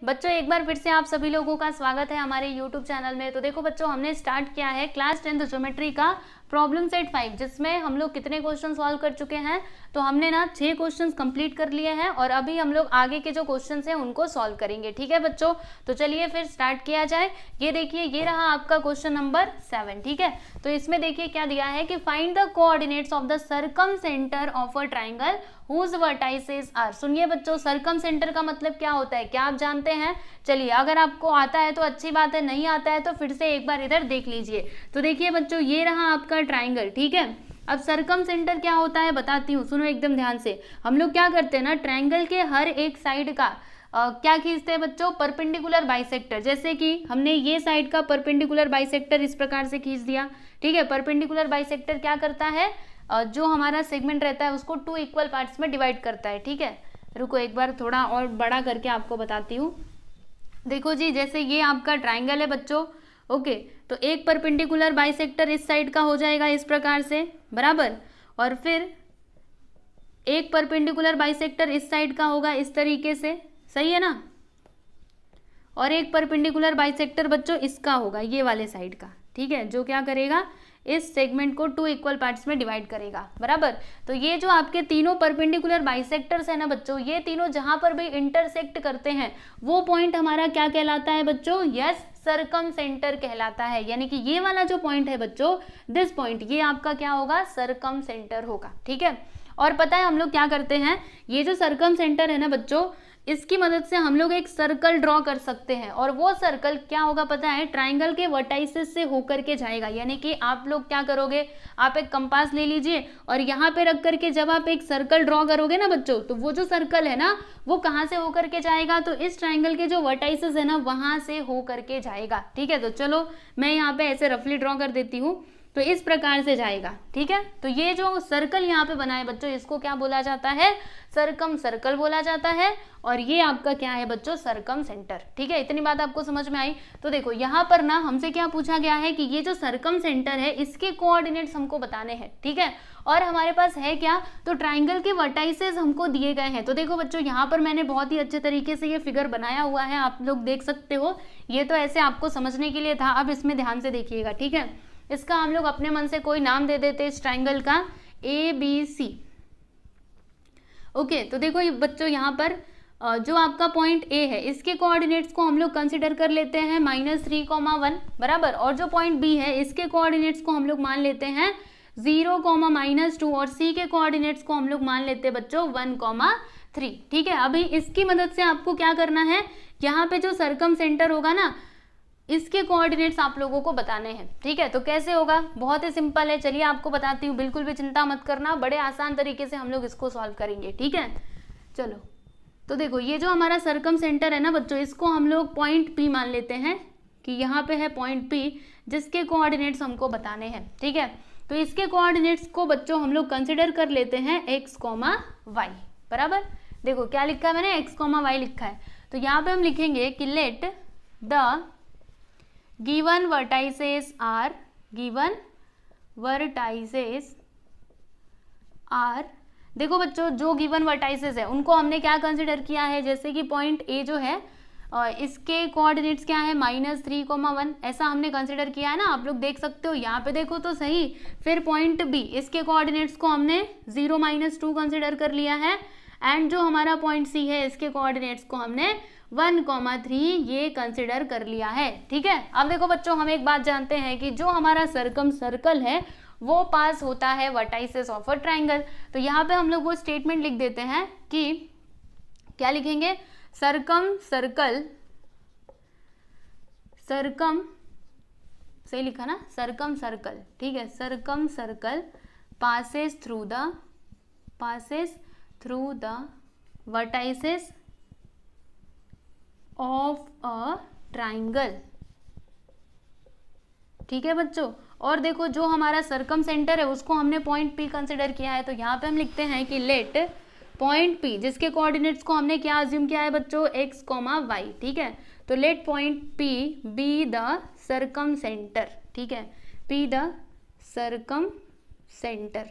बच्चों एक बार फिर से आप सभी लोगों का स्वागत है हमारे YouTube चैनल में। तो देखो बच्चों, हमने स्टार्ट किया है क्लास 10th ज्योमेट्री का प्रॉब्लम सेट 5, जिसमें हम लोग कितने क्वेश्चन सॉल्व कर चुके हैं। तो हमने ना 6 क्वेश्चंस कंप्लीट कर लिए हैं और अभी हम लोग आगे के जो क्वेश्चंस हैं उनको सॉल्व करेंगे। ठीक है बच्चों, तो चलिए फिर स्टार्ट किया जाए। ये देखिए, ये रहा आपका क्वेश्चन नंबर 7। ठीक है, तो इसमें देखिए क्या दिया है कि find the coordinates of the circum centre of a triangle whose vertices are। सुनिए बच्चों, सर्कम सेंटर का मतलब क्या होता है, क्या आप जानते हैं? चलिए, अगर आपको आता है तो अच्छी बात है, नहीं आता है तो फिर से एक बार इधर देख लीजिए। तो देखिए बच्चों, ये रहा आपका ट्राइंगल। ठीक है, अब सर्कम सेंटर क्या होता है बताती हूँ, सुनो एकदम ध्यान से। हम लोग क्या करते हैं ना, ट्राइंगल के हर एक साइड का क्या खींचते हैं बच्चों, परपेंडिकुलर बाइसेक्टर। जैसे कि हमने ये साइड का परपेंडिकुलर बाइसेक्टर इस प्रकार से खींच दिया। ठीक है, परपेंडिकुलर बाइसेक्टर क्या करता है, जो हमारा सेगमेंट रहता है उसको 2 इक्वल पार्ट्स में डिवाइड करता है। ठीक है, रुको एक बार थोड़ा और बड़ा करके आपको बताती हूँ। देखो जी, जैसे ये आपका ट्राइंगल है बच्चों, ओके, तो एक परपेंडिकुलर बाइसेक्टर इस साइड का हो जाएगा इस प्रकार से, बराबर, और फिर एक परपेंडिकुलर बाइसेक्टर इस साइड का होगा इस तरीके से, सही है ना, और एक परपेंडिकुलर बाइसेक्टर बच्चों इसका होगा ये वाले साइड का। ठीक है, जो क्या करेगा, इस सेगमेंट को 2 इक्वल पार्ट्स में डिवाइड करेगा, बराबर। तो ये जो आपके तीनों परपेंडिकुलर बाइसेक्टर्स है ना बच्चों, ये तीनों जहां पर भी इंटरसेक्ट करते हैं वो पॉइंट हमारा क्या कहलाता है बच्चों, यस, सर्कम सेंटर कहलाता है। यानी कि ये वाला जो पॉइंट है बच्चों, दिस पॉइंट, ये आपका क्या होगा, सर्कम सेंटर होगा। ठीक है, और पता है हम लोग क्या करते हैं, ये जो सर्कम सेंटर है ना बच्चों, इसकी मदद से हम लोग एक सर्कल ड्रॉ कर सकते हैं, और वो सर्कल क्या होगा पता है, ट्राइंगल के वर्टाइसेस से होकर के जाएगा। यानी कि आप लोग क्या करोगे, आप एक कंपास ले लीजिए और यहाँ पे रख करके जब आप एक सर्कल ड्रॉ करोगे ना बच्चों, तो वो जो सर्कल है ना वो कहाँ से होकर के जाएगा, तो इस ट्राइंगल के जो वर्टाइसेस है ना वहां से होकर के जाएगा। ठीक है, तो चलो मैं यहाँ पे ऐसे रफली ड्रॉ कर देती हूँ, तो इस प्रकार से जाएगा। ठीक है, तो ये जो सर्कल यहाँ पे बना है बच्चों, इसको क्या बोला जाता है, सर्कम सर्कल बोला जाता है, और ये आपका क्या है बच्चों, सर्कम सेंटर। ठीक है, इतनी बात आपको समझ में आई। तो देखो यहाँ पर ना हमसे क्या पूछा गया है कि ये जो सर्कम सेंटर है इसके कोऑर्डिनेट्स हमको बताने हैं। ठीक है, और हमारे पास है क्या, तो ट्राइंगल के वर्टाइसेस हमको दिए गए हैं। तो देखो बच्चों, यहाँ पर मैंने बहुत ही अच्छे तरीके से ये फिगर बनाया हुआ है, आप लोग देख सकते हो। ये तो ऐसे आपको समझने के लिए था, अब इसमें ध्यान से देखिएगा। ठीक है, इसका हम लोग अपने मन से कोई नाम दे देते इस ट्राइंगल का, ABC। ओके, तो देखो ये बच्चों, यहाँ पर जो आपका पॉइंट A है इसके कोऑर्डिनेट्स को हम लोग कंसिडर कर लेते हैं -3, 1, बराबर, और जो पॉइंट B है इसके कोऑर्डिनेट्स को हम लोग मान लेते हैं 0, -2, और C के कोऑर्डिनेट्स को हम लोग मान लेते हैं बच्चों 1, 3। ठीक है, अभी इसकी मदद से आपको क्या करना है, यहाँ पे जो सर्कम सेंटर होगा ना इसके कोऑर्डिनेट्स आप लोगों को बताने हैं। ठीक है, तो कैसे होगा, बहुत ही सिंपल है, चलिए आपको बताती हूँ, बिल्कुल भी चिंता मत करना, बड़े आसान तरीके से हम लोग इसको सॉल्व करेंगे। ठीक है, चलो, तो देखो ये जो हमारा सर्कम सेंटर है ना बच्चों, इसको हम लोग पॉइंट P मान लेते हैं कि यहाँ पे है पॉइंट P, जिसके कोऑर्डिनेट्स हमको बताने हैं। ठीक है, तो इसके कोऑर्डिनेट्स को बच्चों हम लोग कंसिडर कर लेते हैं x, y, बराबर। देखो क्या लिखा है मैंने, x, y लिखा है। तो यहाँ पे हम लिखेंगे कि let the given vertices are देखो बच्चों, जो गिवन वर्टाइसेस है उनको हमने क्या कंसिडर किया है, जैसे कि पॉइंट A जो है इसके कोऑर्डिनेट्स क्या है, -3, 1, ऐसा हमने कंसिडर किया है ना, आप लोग देख सकते हो, यहाँ पे देखो तो सही। फिर पॉइंट B, इसके कोऑर्डिनेट्स को हमने 0, -2 कंसिडर कर लिया है, एंड जो हमारा पॉइंट C है इसके कोऑर्डिनेट्स को हमने 1, 3 ये कंसिडर कर लिया है। ठीक है, अब देखो बच्चों, हम एक बात जानते हैं कि जो हमारा सर्कम सर्कल है वो पास होता है वर्टाइसेस ऑफ अ ट्राइंगल। तो यहाँ पे हम लोग वो स्टेटमेंट लिख देते हैं कि क्या लिखेंगे, सर्कम सर्कल, सर्कम, सही लिखा ना, सर्कम सर्कल। ठीक है, circum circle passes through the vertices of a triangle. ठीक है बच्चों, और देखो जो हमारा सर्कम सेंटर है उसको हमने पॉइंट P कंसिडर किया है, तो यहाँ पे हम लिखते हैं कि लेट पॉइंट P, जिसके कोऑर्डिनेट्स को हमने क्या अज्यूम किया है बच्चों, x, y। ठीक है, तो let point P be the circum centre. ठीक है, P द सर्कम सेंटर,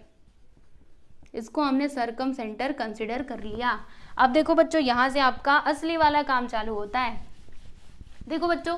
इसको हमने सर्कम सेंटर कंसिडर कर लिया। अब देखो बच्चों यहाँ से आपका असली वाला काम चालू होता है। देखो बच्चों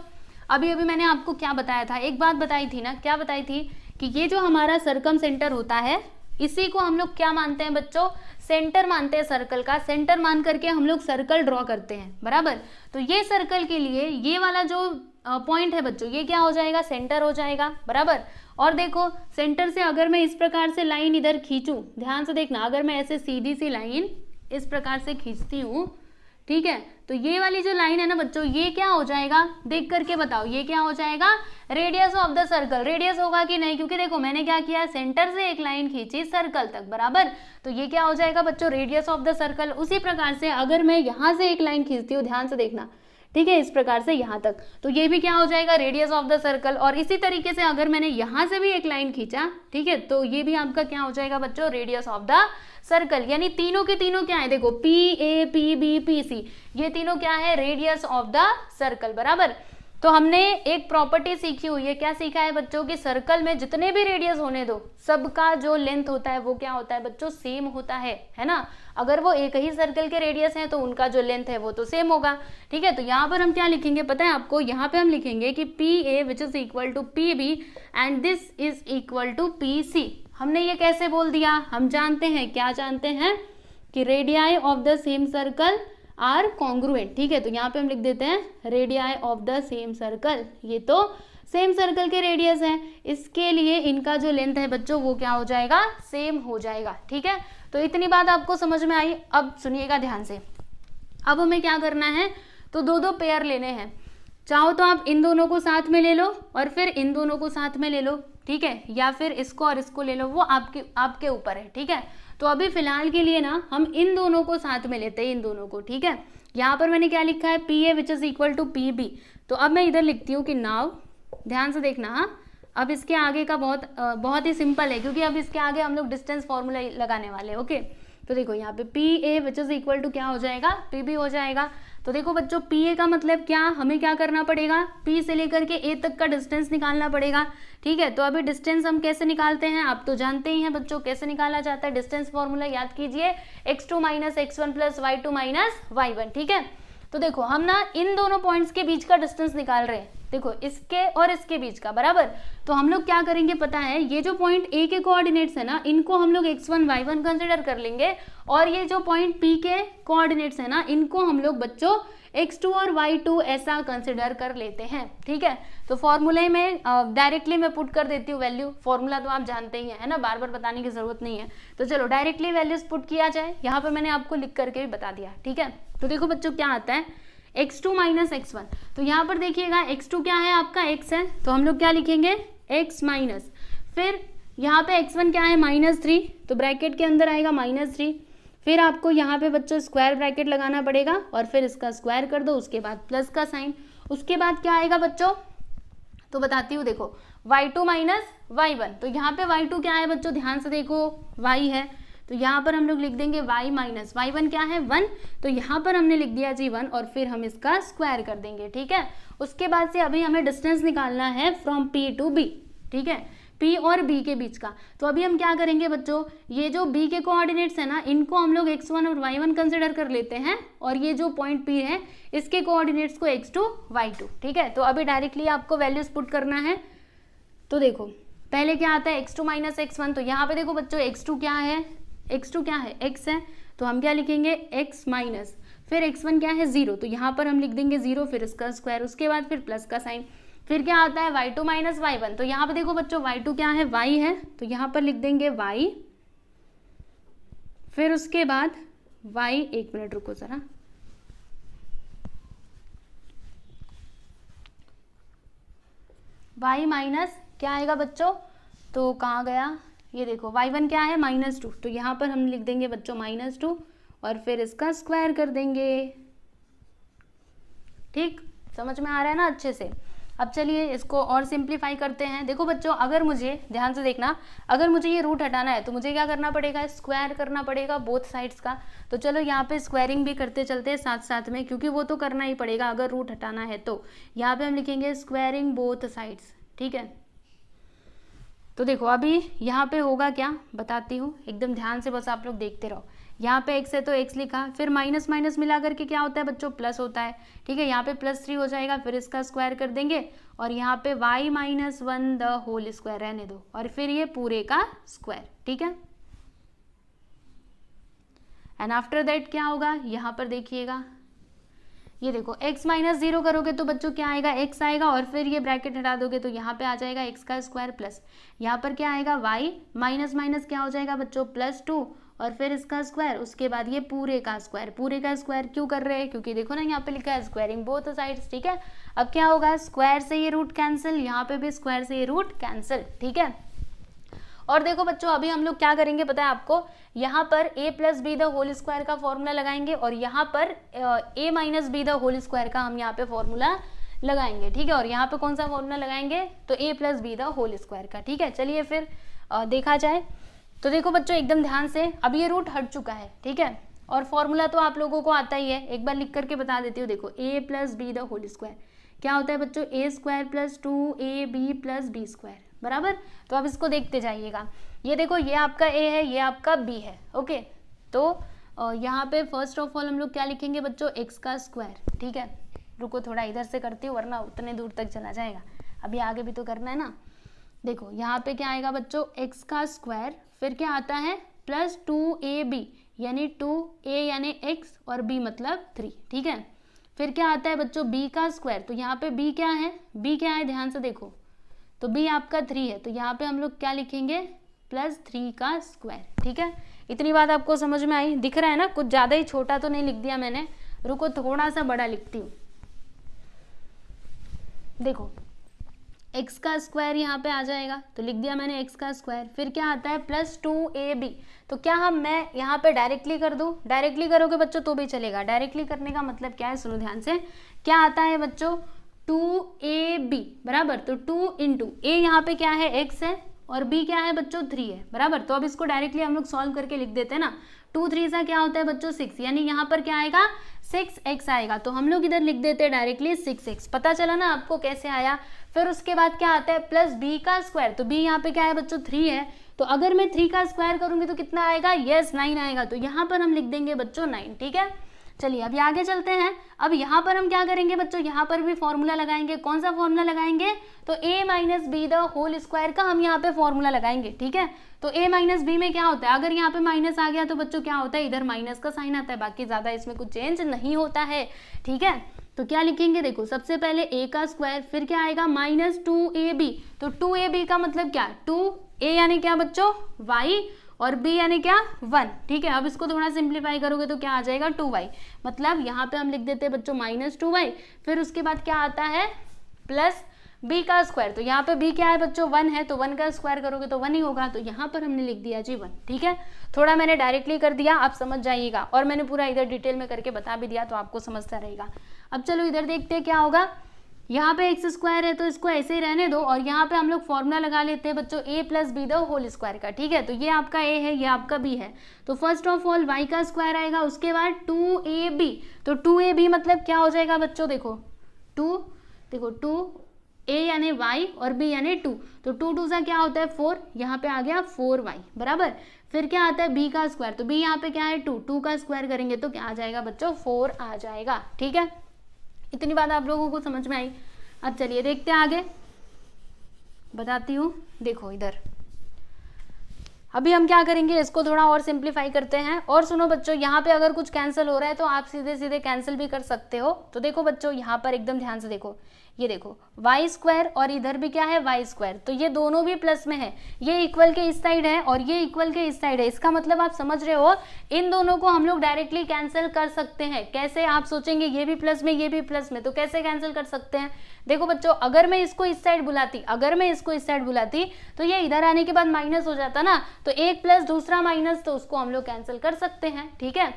अभी अभी मैंने आपको क्या बताया था, एक बात बताई थी ना, क्या बताई थी कि ये जो हमारा सर्कम सेंटर होता है इसी को हम लोग क्या मानते हैं बच्चों, सेंटर मानते हैं सर्कल का। सेंटर मान करके हम लोग सर्कल ड्रॉ करते हैं, बराबर। तो ये सर्कल के लिए ये वाला जो पॉइंट है बच्चों ये क्या हो जाएगा, सेंटर हो जाएगा, बराबर। और देखो सेंटर से अगर मैं इस प्रकार से लाइन इधर खींचूं, ध्यान से देखना, अगर मैं ऐसे सीधी सी लाइन इस प्रकार से खींचती हूँ, ठीक है, तो ये वाली जो लाइन है ना बच्चों ये क्या हो जाएगा, देख करके बताओ ये क्या हो जाएगा, radius of the circle. Radius होगा कि नहीं, क्योंकि देखो मैंने क्या किया, सेंटर से एक लाइन खींची सर्कल तक, बराबर। तो ये क्या हो जाएगा बच्चों, रेडियस ऑफ द सर्कल। उसी प्रकार से अगर मैं यहाँ से एक लाइन खींचती हूँ, ध्यान से देखना, ठीक है, इस प्रकार से यहाँ तक, तो ये भी क्या हो जाएगा, रेडियस ऑफ द सर्कल। और इसी तरीके से अगर मैंने यहाँ से भी एक लाइन खींचा, ठीक है, तो ये भी आपका क्या हो जाएगा बच्चों, रेडियस ऑफ द सर्कल। यानी तीनों के तीनों क्या है, देखो P A P B P C, ये तीनों क्या है, रेडियस ऑफ द सर्कल, बराबर। तो हमने एक प्रॉपर्टी सीखी हुई है, क्या सीखा है बच्चों कि सर्कल में जितने भी रेडियस होने दो, सबका जो लेंथ होता है वो क्या होता है बच्चों, सेम होता है ना। अगर वो एक ही सर्कल के रेडियस हैं तो उनका जो लेंथ है वो तो सेम होगा, ठीक है। तो यहाँ पर हम क्या लिखेंगे पता है आपको, यहाँ पे हम लिखेंगे कि P A which is equal to P B and this is equal to P C. हमने ये कैसे बोल दिया, हम जानते हैं, क्या जानते हैं कि radii of the same circle are congruent, ठीक है। तो यहाँ पे हम लिख देते हैं radii of the same circle, ये तो सेम सर्कल के रेडियस है, इसके लिए इनका जो लेंथ है बच्चों वो क्या हो जाएगा, सेम हो जाएगा, ठीक है। तो इतनी बात आपको समझ में आई। अब सुनिएगा ध्यान से, अब हमें क्या करना है, तो दो दो पेयर लेने हैं। चाहो तो आप इन दोनों को साथ में ले लो और फिर इन दोनों को साथ में ले लो, ठीक है, या फिर इसको और इसको ले लो, वो आपके ऊपर है, ठीक है। तो अभी फिलहाल के लिए ना हम इन दोनों को साथ में लेते हैं, इन दोनों को, ठीक है। यहाँ पर मैंने क्या लिखा है, P A which is equal to P B. तो अब मैं इधर लिखती हूँ कि नाउ, ध्यान से देखना, हाँ, अब इसके आगे का बहुत ही सिंपल है, क्योंकि अब इसके आगे हम लोग डिस्टेंस फॉर्मूला लगाने वाले हैं, ओके। तो देखो यहाँ पे P A which is equal to क्या हो जाएगा, पी बी हो जाएगा। तो देखो बच्चों पी ए का मतलब क्या, हमें क्या करना पड़ेगा, पी से लेकर के ए तक का डिस्टेंस निकालना पड़ेगा, ठीक है। तो अभी डिस्टेंस हम कैसे निकालते हैं, आप तो जानते ही हैं बच्चों कैसे निकाला जाता है। डिस्टेंस फॉर्मूला याद कीजिए, x2 minus x1 plus y2 minus y1, ठीक है। तो देखो हम ना इन दोनों पॉइंट्स के बीच का डिस्टेंस निकाल रहे हैं, देखो इसके और इसके बीच का, बराबर। तो हम लोग क्या करेंगे पता है, ये जो पॉइंट ए के कोऑर्डिनेट्स है ना, इनको हम लोग x1 y1 कंसिडर कर लेंगे, और ये जो पॉइंट p के कोऑर्डिनेट्स है ना, इनको हम लोग बच्चों x2 और y2 ऐसा कंसिडर कर लेते हैं, ठीक है। तो फॉर्मूले में डायरेक्टली मैं पुट कर देती हूँ वैल्यू, फॉर्मूला तो आप जानते ही हैं, है ना, बार बार बताने की जरूरत नहीं है। तो चलो डायरेक्टली वैल्यूज पुट किया जाए, यहाँ पर मैंने आपको लिख करके भी बता दिया, ठीक है। तो देखो बच्चों क्या आता है, x2 माइनस x1। तो यहाँ पर देखिएगा x2 क्या है आपका, x है, तो हम लोग क्या लिखेंगे, x माइनस, फिर यहाँ पे x1 क्या है, -3, तो ब्रैकेट के अंदर आएगा -3, फिर आपको यहाँ पे बच्चों स्क्वायर ब्रैकेट लगाना पड़ेगा और फिर इसका स्क्वायर कर दो, उसके बाद प्लस का साइन, उसके बाद क्या आएगा बच्चों, तो बताती हूँ, देखो y2 माइनस y1। तो यहाँ पे y2 क्या है बच्चों, ध्यान से देखो y है, तो यहाँ पर हम लोग लिख देंगे y माइनस y1 क्या है 1, तो यहाँ पर हमने लिख दिया जी 1 और फिर हम इसका स्क्वायर कर देंगे, ठीक है। उसके बाद से अभी हमें डिस्टेंस निकालना है फ्रॉम p टू b, ठीक है, p और b के बीच का। तो अभी हम क्या करेंगे बच्चों, ये जो b के कोऑर्डिनेट्स है ना, इनको हम लोग x1 और y1 कंसिडर कर लेते हैं, और ये जो पॉइंट p है इसके कोऑर्डिनेट्स को x2 y2, ठीक है। तो अभी डायरेक्टली आपको वैल्यूज पुट करना है। तो देखो पहले क्या आता है, x2 माइनस x1। तो यहाँ पे देखो बच्चों x2 क्या है, x2 क्या है, x है, तो हम क्या लिखेंगे, x माइनस, फिर x1 क्या है 0, तो यहाँ पर हम लिख देंगे 0, फिर इसका स्क्वायर, उसके बाद फिर प्लस का साइन, फिर क्या आता है y2 माइनस y1। तो यहाँ पे देखो बच्चों y2 क्या है, y है, तो यहाँ पर लिख देंगे y, फिर उसके बाद y, एक मिनट रुको जरा, y माइनस क्या आएगा बच्चों, तो कहाँ गया, ये देखो y1 क्या है -2, तो यहाँ पर हम लिख देंगे बच्चों -2 और फिर इसका स्क्वायर कर देंगे, ठीक, समझ में आ रहा है ना अच्छे से। अब चलिए इसको और सिंप्लीफाई करते हैं। देखो बच्चों अगर मुझे, ध्यान से देखना, अगर मुझे ये रूट हटाना है तो मुझे क्या करना पड़ेगा, स्क्वायर करना पड़ेगा बोथ साइड्स का। तो चलो यहाँ पे स्क्वायरिंग भी करते चलते हैं साथ साथ में, क्योंकि वो तो करना ही पड़ेगा अगर रूट हटाना है। तो यहाँ पे हम लिखेंगे स्क्वायरिंग बोथ साइड्स, ठीक है। तो देखो अभी यहाँ पे होगा क्या बताती हूँ, एकदम ध्यान से बस आप लोग देखते रहो। यहाँ पे x है तो x लिखा, फिर माइनस माइनस मिला करके क्या होता है बच्चों, प्लस होता है, ठीक है। यहाँ पे +3 हो जाएगा, फिर इसका स्क्वायर कर देंगे और यहाँ पे y - 1 द होल स्क्वायर रहने दो और फिर ये पूरे का स्क्वायर, ठीक है। एंड आफ्टर दैट क्या होगा, यहाँ पर देखिएगा, ये देखो x - 0 करोगे तो बच्चों क्या आएगा, x आएगा और फिर ये ब्रैकेट हटा दोगे तो यहाँ पे आ जाएगा x का स्क्वायर प्लस यहाँ पर क्या आएगा y माइनस माइनस क्या हो जाएगा बच्चों +2 और फिर इसका स्क्वायर, उसके बाद ये पूरे का स्क्वायर क्यों कर रहे हैं, क्योंकि देखो ना यहाँ पे लिखा है स्क्वायरिंग बोथ साइड्स, ठीक है। अब क्या होगा, स्क्वायर से ये रूट कैंसिल, यहाँ पे भी स्क्वायर से ये रूट कैंसिल, ठीक है। और देखो बच्चों अभी हम लोग क्या करेंगे पता है आपको, यहाँ पर a + b the whole square का फॉर्मूला लगाएंगे और यहाँ पर a - b the whole square का हम यहाँ पे फॉर्मूला लगाएंगे, ठीक है। और यहाँ पे कौन सा फॉर्मूला लगाएंगे, तो a + b the whole square का, ठीक है। चलिए फिर देखा जाए। तो देखो बच्चों एकदम ध्यान से, अब ये रूट हट चुका है, ठीक है, और फॉर्मूला तो आप लोगों को आता ही है, एक बार लिख करके बता देती हूँ। देखो a + b the whole square क्या होता है बच्चों, a² + 2ab + b², बराबर। तो अब इसको देखते जाइएगा, ये देखो ये आपका a है, ये आपका b है, ओके। तो यहाँ पे फर्स्ट ऑफ ऑल हम लोग क्या लिखेंगे बच्चों, x का स्क्वायर, ठीक है। रुको थोड़ा इधर से करती हूँ वरना उतने दूर तक चला जाएगा, अभी आगे भी तो करना है ना। देखो यहाँ पे क्या आएगा बच्चों, x का स्क्वायर, फिर क्या आता है +2ab यानी 2a यानी x और b मतलब 3, ठीक है। फिर क्या आता है बच्चों b का स्क्वायर, तो यहाँ पे b क्या है, b क्या है ध्यान से देखो, तो b आपका 3 है, तो यहाँ पे हम लोग क्या लिखेंगे +3 का स्क्वायर, ठीक है। इतनी बात आपको समझ में आई, दिख रहा है ना, कुछ ज़्यादा ही छोटा तो नहीं लिख दिया मैंने, रुको थोड़ा सा बड़ा लिखती हूँ। देखो x का स्क्वायर यहाँ पे आ जाएगा, तो लिख दिया मैंने x का स्क्वायर, फिर क्या आता है +2ab, तो क्या मैं यहाँ पे डायरेक्टली कर दूँ, डायरेक्टली करोगे बच्चों तो भी चलेगा। डायरेक्टली करने का मतलब क्या है, सुनो ध्यान से, क्या आता है बच्चों 2ab बराबर, तो 2 × a यहाँ पे क्या है x है और b क्या है बच्चों 3 है, बराबर। तो अब इसको डायरेक्टली हम लोग सॉल्व करके लिख देते हैं ना, 2 3 सा क्या होता है बच्चों 6, यानी यहाँ पर क्या आएगा 6x आएगा, तो हम लोग इधर लिख देते हैं डायरेक्टली 6x। पता चला ना आपको कैसे आया। फिर उसके बाद क्या आता है +b का स्क्वायर, तो b यहाँ पे क्या है बच्चों 3 है, तो अगर मैं 3 का स्क्वायर करूंगी तो कितना आएगा, यस 9 आएगा, तो यहाँ पर हम लिख देंगे बच्चों 9, ठीक है। चलिए अभी आगे चलते हैं। अब यहाँ पर हम क्या करेंगे बच्चों, यहाँ पर भी फॉर्मूला लगाएंगे। कौन सा फॉर्मूला लगाएंगे, तो a - b the whole square का हम यहाँ पे फॉर्मूला लगाएंगे, ठीक है। तो a - b में क्या होता है, अगर यहाँ पे माइनस आ गया तो बच्चों क्या होता है, इधर माइनस का साइन आता है, बाकी ज्यादा इसमें कुछ चेंज नहीं होता है, ठीक है। तो क्या लिखेंगे, देखो सबसे पहले a का स्क्वायर, फिर क्या आएगा -2ab, तो 2ab का मतलब क्या, 2a यानी क्या बच्चों y और b यानी क्या 1, ठीक है। अब इसको थोड़ा सिंप्लीफाई करोगे तो क्या आ जाएगा 2y, मतलब यहाँ पे हम लिख देते हैं बच्चों -2y, फिर उसके बाद क्या आता है +b का स्क्वायर, तो यहाँ पे b क्या है बच्चों 1 है, तो 1 का स्क्वायर करोगे तो 1 ही होगा, तो यहाँ पर हमने लिख दिया जी 1, ठीक है। थोड़ा मैंने डायरेक्टली कर दिया, आप समझ जाइएगा, और मैंने पूरा इधर डिटेल में करके बता भी दिया तो आपको समझता रहेगा। अब चलो इधर देखते हैं क्या होगा, यहाँ पे x² है तो इसको ऐसे ही रहने दो, और यहाँ पे हम लोग फॉर्मूला लगा लेते हैं बच्चों a + b the whole square का, ठीक है। तो ये आपका a है, ये आपका b है, तो फर्स्ट ऑफ ऑल y का स्क्वायर आएगा, उसके बाद 2ab, तो 2ab मतलब क्या हो जाएगा बच्चों, देखो 2a यानी y और b यानी 2, तो 2 2 सा क्या होता है 4, यहाँ पे आ गया 4y बराबर। फिर क्या आता है b का स्क्वायर, तो b यहाँ पे क्या है 2 का स्क्वायर करेंगे तो क्या आ जाएगा बच्चों 4 आ जाएगा, ठीक है। इतनी बात आप लोगों को समझ में आई। अब चलिए देखते हैं आगे, बताती हूँ। देखो इधर अभी हम क्या करेंगे, इसको थोड़ा और सिंप्लीफाई करते हैं। और सुनो बच्चों, यहाँ पे अगर कुछ कैंसिल हो रहा है तो आप सीधे सीधे कैंसिल भी कर सकते हो। तो देखो बच्चों यहाँ पर एकदम ध्यान से देखो, ये देखो y² और इधर भी क्या है y², तो ये दोनों भी प्लस में है, ये इक्वल के इस साइड है और ये इक्वल के इस साइड है। इसका मतलब आप समझ रहे हो, इन दोनों को हम लोग डायरेक्टली कैंसिल कर सकते हैं। कैसे, आप सोचेंगे ये भी प्लस में ये भी प्लस में, तो कैसे कैंसिल कर सकते हैं। देखो बच्चों, अगर मैं इसको इस साइड बुलाती तो ये इधर आने के बाद माइनस हो जाता ना, तो एक प्लस दूसरा माइनस, तो उसको हम लोग कैंसिल कर सकते हैं, ठीक है।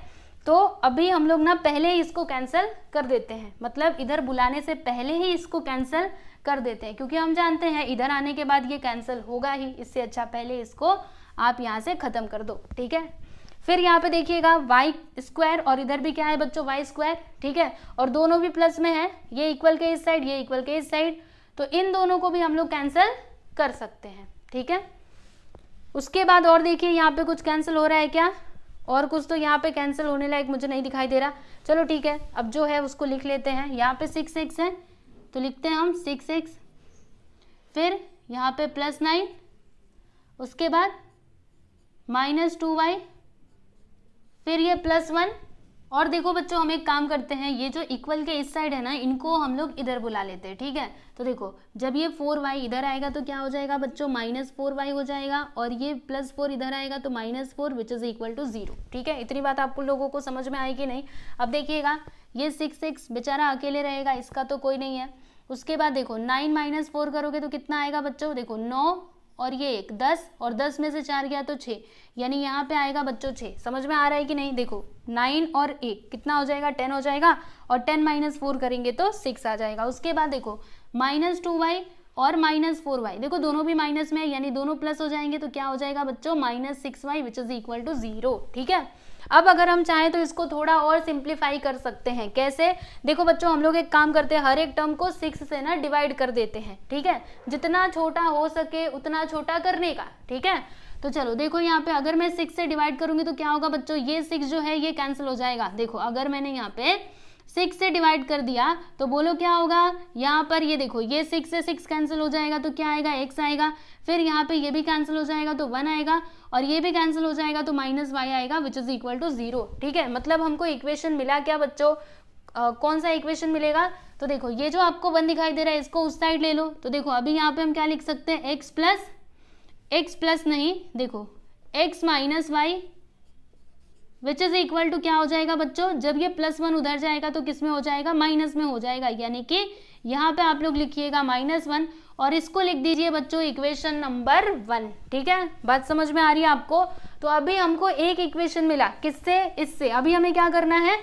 तो अभी हम लोग ना पहले ही इसको कैंसिल कर देते हैं, मतलब इधर बुलाने से पहले ही इसको कैंसिल कर देते हैं, क्योंकि हम जानते हैं इधर आने के बाद ये कैंसिल होगा ही। इससे अच्छा पहले इसको आप यहाँ से खत्म कर दो, ठीक है। फिर यहाँ पे देखिएगा y² और इधर भी क्या है बच्चों y², ठीक है, और दोनों भी प्लस में है, ये इक्वल के इस साइड, ये इक्वल के इस साइड, तो इन दोनों को भी हम लोग कैंसिल कर सकते हैं, ठीक है। उसके बाद और देखिए यहाँ पे कुछ कैंसिल हो रहा है क्या, और कुछ तो यहाँ पे कैंसिल होने लायक मुझे नहीं दिखाई दे रहा। चलो ठीक है, अब जो है उसको लिख लेते हैं। यहाँ पे 6x है तो लिखते हैं हम 6x, फिर यहाँ पे +9, उसके बाद -2y, फिर ये +1। और देखो बच्चों हम एक काम करते हैं, ये जो इक्वल के इस साइड है ना, इनको हम लोग इधर बुला लेते हैं, ठीक है। तो देखो जब ये 4y इधर आएगा तो क्या हो जाएगा बच्चों, -4y हो जाएगा, और ये +4 इधर आएगा तो -4 विच इज इक्वल टू 0, ठीक है। इतनी बात आप लोगों को समझ में आई कि नहीं। अब देखिएगा ये 6x बेचारा अकेले रहेगा, इसका तो कोई नहीं है। उसके बाद देखो 9 - 4 करोगे तो कितना आएगा बच्चों, देखो 9 और ये 1 10, और 10 में से 4 गया तो 6, यानी यहाँ पे आएगा बच्चों 6। समझ में आ रहा है कि नहीं। देखो 9 और 1 कितना हो जाएगा, 10 हो जाएगा, और 10 - 4 करेंगे तो 6 आ जाएगा। उसके बाद देखो -2y और -4y, देखो दोनों भी माइनस में है, यानी दोनों प्लस हो जाएंगे तो क्या हो जाएगा बच्चों, -6y which is equal to 0, ठीक है। अब अगर हम चाहें तो इसको थोड़ा और सिंप्लीफाई कर सकते हैं। कैसे, देखो बच्चों हम लोग एक काम करते हैं, हर एक टर्म को 6 से ना डिवाइड कर देते हैं, ठीक है। जितना छोटा हो सके उतना छोटा करने का, ठीक है। तो चलो देखो यहाँ पे अगर मैं 6 से डिवाइड करूंगी तो क्या होगा बच्चों, ये 6 जो है ये कैंसिल हो जाएगा। देखो अगर मैंने यहाँ पे 6 से डिवाइड कर दिया तो बोलो क्या होगा, यहाँ पर ये देखो ये 6 से 6 कैंसिल हो जाएगा तो क्या आएगा, x आएगा। फिर यहाँ पे ये भी कैंसिल हो जाएगा तो 1 आएगा, और ये भी कैंसिल हो जाएगा तो -y आएगा विच इज इक्वल टू 0, ठीक है। मतलब हमको इक्वेशन मिला क्या बच्चों, कौन सा इक्वेशन मिलेगा, तो देखो ये जो आपको 1 दिखाई दे रहा है इसको उस साइड ले लो। तो देखो अभी यहाँ पे हम क्या लिख सकते हैं, x प्लस नहीं, देखो x - y which is equal to क्या हो जाएगा बच्चों, जब ये +1 उधर जाएगा तो किस में हो जाएगा, माइनस में हो जाएगा, यानी कि यहाँ पे आप लोग लिखिएगा -1 और इसको लिख दीजिए बच्चों इक्वेशन नंबर 1, ठीक है। बात समझ में आ रही है आपको। तो अभी हमको एक इक्वेशन मिला, किससे, इससे। अभी हमें क्या करना है,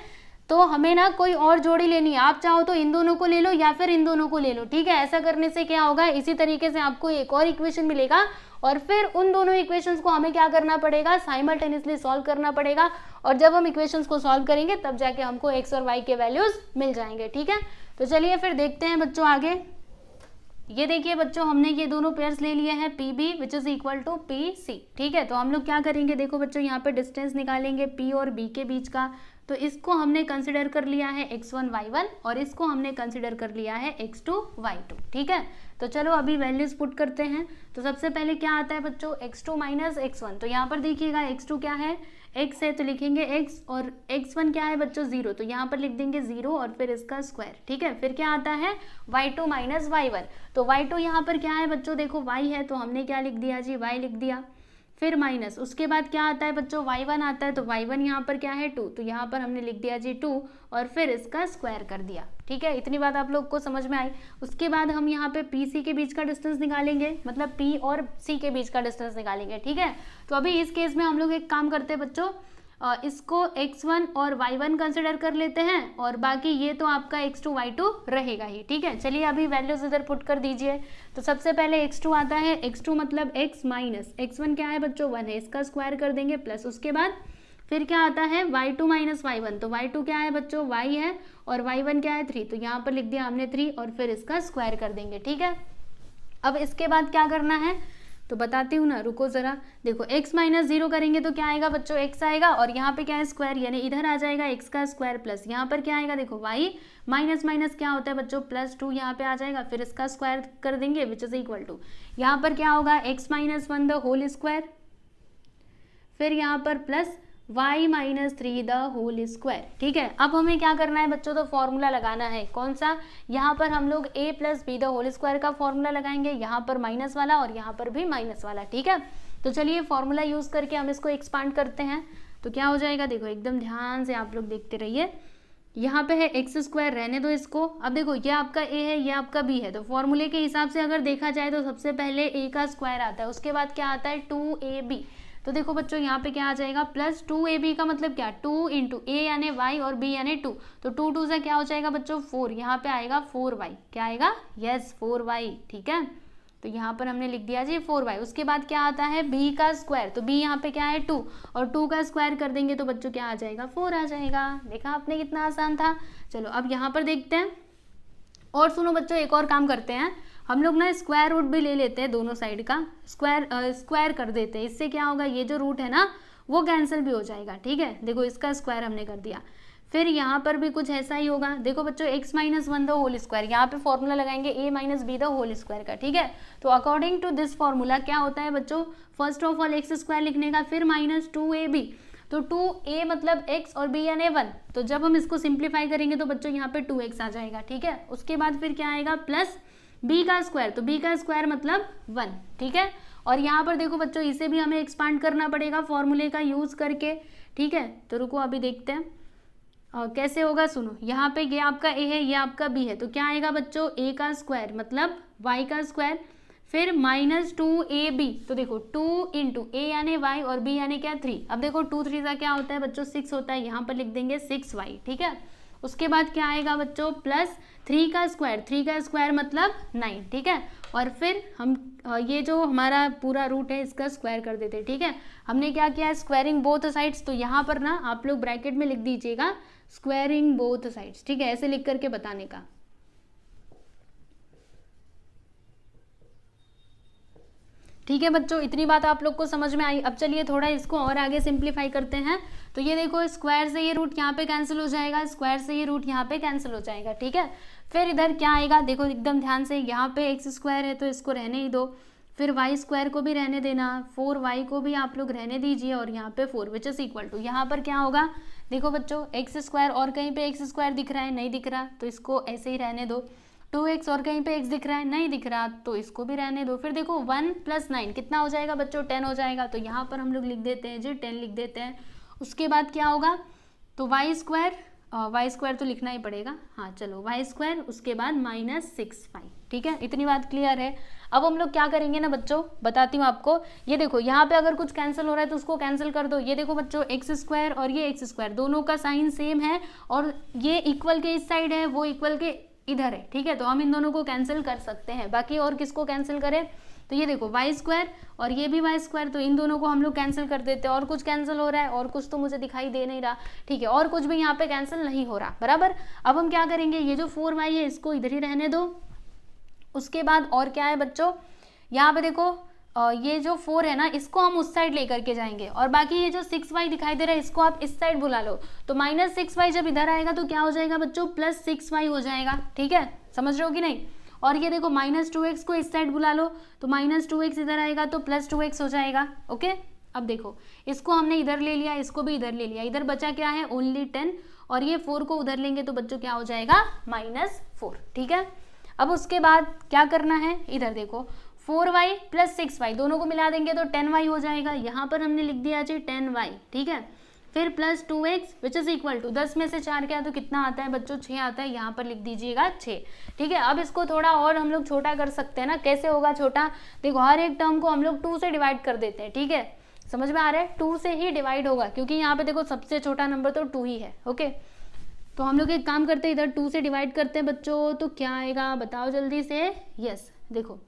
तो हमें ना कोई और जोड़ी लेनी है। आप चाहो तो इन दोनों को ले लो या फिर इन दोनों को ले लो, ठीक है। ऐसा करने से क्या होगा, इसी तरीके से आपको एक और इक्वेशन मिलेगा, और फिर उन दोनों इक्वेशंस को हमें क्या करना पड़ेगा, साइमल्टेनियसली सॉल्व करना पड़ेगा। और जब हम इक्वेशंस को सॉल्व करेंगे तब जाके हमको x और y के वैल्यूज मिल जाएंगे, ठीक है। तो चलिए फिर देखते हैं बच्चों आगे। ये देखिए बच्चों हमने ये दोनों पेयर्स ले लिए हैं PB which is equal to PC, ठीक है। तो हम लोग क्या करेंगे, देखो बच्चों यहाँ पे डिस्टेंस निकालेंगे P और B के बीच का। तो इसको हमने कंसिडर कर लिया है x1 y1, और इसको हमने कंसिडर कर लिया है x2 y2, ठीक है। तो चलो अभी वैल्यूज पुट करते हैं। तो सबसे पहले क्या आता है बच्चों, x2 - x1। तो यहाँ पर देखिएगा x2 क्या है, x है तो लिखेंगे x, और x1 क्या है बच्चों 0, तो यहाँ पर लिख देंगे 0 और फिर इसका स्क्वायर, ठीक है। फिर क्या आता है y2 - y1। तो y2 यहाँ पर क्या है बच्चों, देखो y है तो हमने क्या लिख दिया जी, y लिख दिया। फिर माइनस, उसके बाद क्या आता है बच्चों, y1 आता है। तो y1 यहाँ पर क्या है 2, तो यहाँ पर हमने लिख दिया जी 2 और फिर इसका स्क्वायर कर दिया, ठीक है। इतनी बात आप लोग को समझ में आई। उसके बाद हम यहाँ पे PC के बीच का डिस्टेंस निकालेंगे, मतलब P और C के बीच का डिस्टेंस निकालेंगे, ठीक है। तो अभी इस केस में हम लोग एक काम करते हैं बच्चों, इसको x1 और y1 कंसिडर कर लेते हैं, और बाकी ये तो आपका x2 y2 रहेगा ही, ठीक है। चलिए अभी वैल्यूज इधर पुट कर दीजिए। तो सबसे पहले x2 आता है, x2 मतलब x माइनस x1 क्या है बच्चों 1 है, इसका स्क्वायर कर देंगे प्लस। उसके बाद फिर क्या आता है y2 - y1। तो y2 क्या है बच्चों y है, और y1 क्या है 3, तो यहाँ पर लिख दिया हमने 3 और फिर इसका स्क्वायर कर देंगे, ठीक है। अब इसके बाद क्या करना है तो बताती हूँ ना, रुको जरा। देखो x - 0 करेंगे तो क्या आएगा बच्चों, x आएगा, और यहाँ पे क्या है स्क्वायर, यानी इधर आ जाएगा x का स्क्वायर प्लस यहाँ पर क्या आएगा, देखो y माइनस माइनस क्या होता है बच्चों +2, यहाँ पे आ जाएगा, फिर इसका स्क्वायर कर देंगे विच इज इक्वल टू, यहाँ पर क्या होगा x - 1 द होल स्क्वायर, फिर यहाँ पर plus y - 3 the whole square, ठीक है। अब हमें क्या करना है बच्चों, तो फॉर्मूला लगाना है। कौन सा, यहाँ पर हम लोग a + b the whole square का फॉर्मूला लगाएंगे, यहाँ पर माइनस वाला और यहाँ पर भी माइनस वाला, ठीक है। तो चलिए फॉर्मूला यूज करके हम इसको एक्सपांड करते हैं। तो क्या हो जाएगा, देखो एकदम ध्यान से आप लोग देखते रहिए। यहाँ पे है x², रहने दो इसको। अब देखो ये आपका a है, ये आपका b है, तो फॉर्मूले के हिसाब से अगर देखा जाए तो सबसे पहले a का स्क्वायर आता है, उसके बाद क्या आता है 2ab। तो देखो बच्चों यहाँ पे क्या आ जाएगा प्लस 2ab का मतलब क्या, 2 इंटू a यानी y और b यानी 2, तो 2 2 से क्या हो जाएगा बच्चों 4, यहाँ पे आएगा 4y, क्या आएगा, यस 4y, ठीक है। तो यहाँ पर हमने लिख दिया जी 4y। उसके बाद क्या आता है b का स्क्वायर, तो b यहाँ पे क्या है 2, और 2 का स्क्वायर कर देंगे तो बच्चों क्या आ जाएगा 4 आ जाएगा। देखा आपने कितना आसान था। चलो अब यहाँ पर देखते हैं। और सुनो बच्चों एक और काम करते हैं, हम लोग ना स्क्वायर रूट भी ले लेते हैं, दोनों साइड का स्क्वायर कर देते हैं। इससे क्या होगा, ये जो रूट है ना वो कैंसिल भी हो जाएगा, ठीक है। देखो इसका स्क्वायर हमने कर दिया। फिर यहाँ पर भी कुछ ऐसा ही होगा, देखो बच्चों x minus 1 the whole square, यहाँ पे फॉर्मूला लगाएंगे a minus B the whole square का, ठीक है। तो अकॉर्डिंग टू दिस फॉर्मूला क्या होता है बच्चों, first of all x square लिखने का, फिर माइनस 2ab, तो 2a मतलब x और b यानी 1, तो जब हम इसको सिंप्लीफाई करेंगे तो बच्चों यहाँ पे 2x आ जाएगा, ठीक है। उसके बाद फिर क्या आएगा, प्लस b का स्क्वायर, तो b का स्क्वायर मतलब 1, ठीक है। और यहाँ पर देखो बच्चों इसे भी हमें एक्सपांड करना पड़ेगा फॉर्मूले का यूज करके, ठीक है। तो रुको अभी देखते हैं कैसे होगा, सुनो। यहाँ पे ये आपका a है, ये आपका b है, तो क्या आएगा बच्चों, a का स्क्वायर मतलब y का स्क्वायर, फिर माइनस 2ab, तो देखो 2 इंटू a यानी y और b यानी क्या 3। अब देखो 2 3 का क्या होता है बच्चों 6 होता है, यहाँ पर लिख देंगे 6y, ठीक है। उसके बाद क्या आएगा बच्चों, प्लस 3 का स्क्वायर मतलब 9, ठीक है। और फिर हम ये जो हमारा पूरा रूट है इसका स्क्वायर कर देते हैं, ठीक है। हमने क्या किया है, स्क्वायरिंग बोथ साइड्स, तो यहाँ पर ना आप लोग ब्रैकेट में लिख दीजिएगा स्क्वायरिंग बोथ साइड्स, ठीक है, ऐसे लिख करके बताने का। ठीक है बच्चों, इतनी बात आप लोग को समझ में आई। अब चलिए थोड़ा इसको और आगे सिंप्लीफाई करते हैं। तो ये देखो स्क्वायर से ये रूट यहाँ पे कैंसिल हो जाएगा, स्क्वायर से ये रूट यहाँ पे कैंसिल हो जाएगा, ठीक है। फिर इधर क्या आएगा, देखो एकदम ध्यान से, यहाँ पे एक्स स्क्वायर है तो इसको रहने ही दो, फिर वाई स्क्वायर को भी रहने देना, 4y को भी आप लोग रहने दीजिए, और यहाँ पे 4 विच इज इक्वल टू, यहाँ पर क्या होगा देखो बच्चों एक्स स्क्वायर, और कहीं पे एक्स स्क्वायर दिख रहा है, नहीं दिख रहा, तो इसको ऐसे ही रहने दो। 2x और कहीं पे x दिख रहा है, नहीं दिख रहा, तो इसको भी रहने दो। फिर देखो 1 + 9 कितना हो जाएगा बच्चों, 10 हो जाएगा, तो यहाँ पर हम लोग लिख देते हैं जी 10 लिख देते हैं। उसके बाद क्या होगा, तो वाई स्क्वायर तो लिखना ही पड़ेगा, हाँ चलो वाई स्क्वायर, उसके बाद -6y, ठीक है। इतनी बात क्लियर है। अब हम लोग क्या करेंगे ना बच्चों, बताती हूँ आपको। ये देखो यहाँ पे अगर कुछ कैंसिल हो रहा है तो उसको कैंसिल कर दो। ये देखो बच्चों एक्स स्क्वायर और ये एक्स स्क्वायर दोनों का साइन सेम है, और ये इक्वल के इस साइड है, वो इक्वल के इधर है, ठीक है। तो हम इन दोनों को कैंसिल कर सकते हैं। बाकी और किसको कैंसिल करें, तो ये देखो वाई स्क्वायर और ये भी वाई स्क्वायर, तो इन दोनों को हम लोग कैंसिल कर देते हैं। और कुछ कैंसिल हो रहा है, और कुछ तो मुझे दिखाई दे नहीं रहा, ठीक है, और कुछ भी यहाँ पे कैंसिल नहीं हो रहा, बराबर। अब हम क्या करेंगे, ये जो 4y है इसको इधर ही रहने दो। उसके बाद और क्या है बच्चों, यहाँ पे देखो ये जो 4 है ना, इसको हम उस साइड लेकर के जाएंगे, और बाकी ये जो 6y दिखाई दे रहा है इसको आप इस साइड बुला लो। तो -6y जब इधर आएगा तो क्या हो जाएगा बच्चों, +6y हो जाएगा, ठीक है, समझ रहे हो कि नहीं। और ये देखो -2x को इस साइड बुला लो, तो -2x इधर आएगा तो +2x हो जाएगा, ओके। अब देखो इसको हमने इधर ले लिया, इसको भी इधर ले लिया, इधर बचा क्या है ओनली 10, और ये 4 को उधर लेंगे तो बच्चों क्या हो जाएगा -4, ठीक है। अब उसके बाद क्या करना है, इधर देखो 4y + 6y दोनों को मिला देंगे तो 10y हो जाएगा, यहाँ पर हमने लिख दिया जी 10y, ठीक है। फिर +2x which is equal to 10 में से 4 क्या है तो कितना आता है बच्चों 6 आता है, यहाँ पर लिख दीजिएगा 6, ठीक है। अब इसको थोड़ा और हम लोग छोटा कर सकते हैं ना, कैसे होगा छोटा, देखो हर एक टर्म को हम लोग 2 से डिवाइड कर देते हैं, ठीक है, समझ में आ रहा है, 2 से ही डिवाइड होगा, क्योंकि यहाँ पे देखो सबसे छोटा नंबर तो 2 ही है, ओके। तो हम लोग एक काम करते हैं, इधर 2 से डिवाइड करते हैं बच्चों, तो क्या आएगा बताओ जल्दी से, यस देखो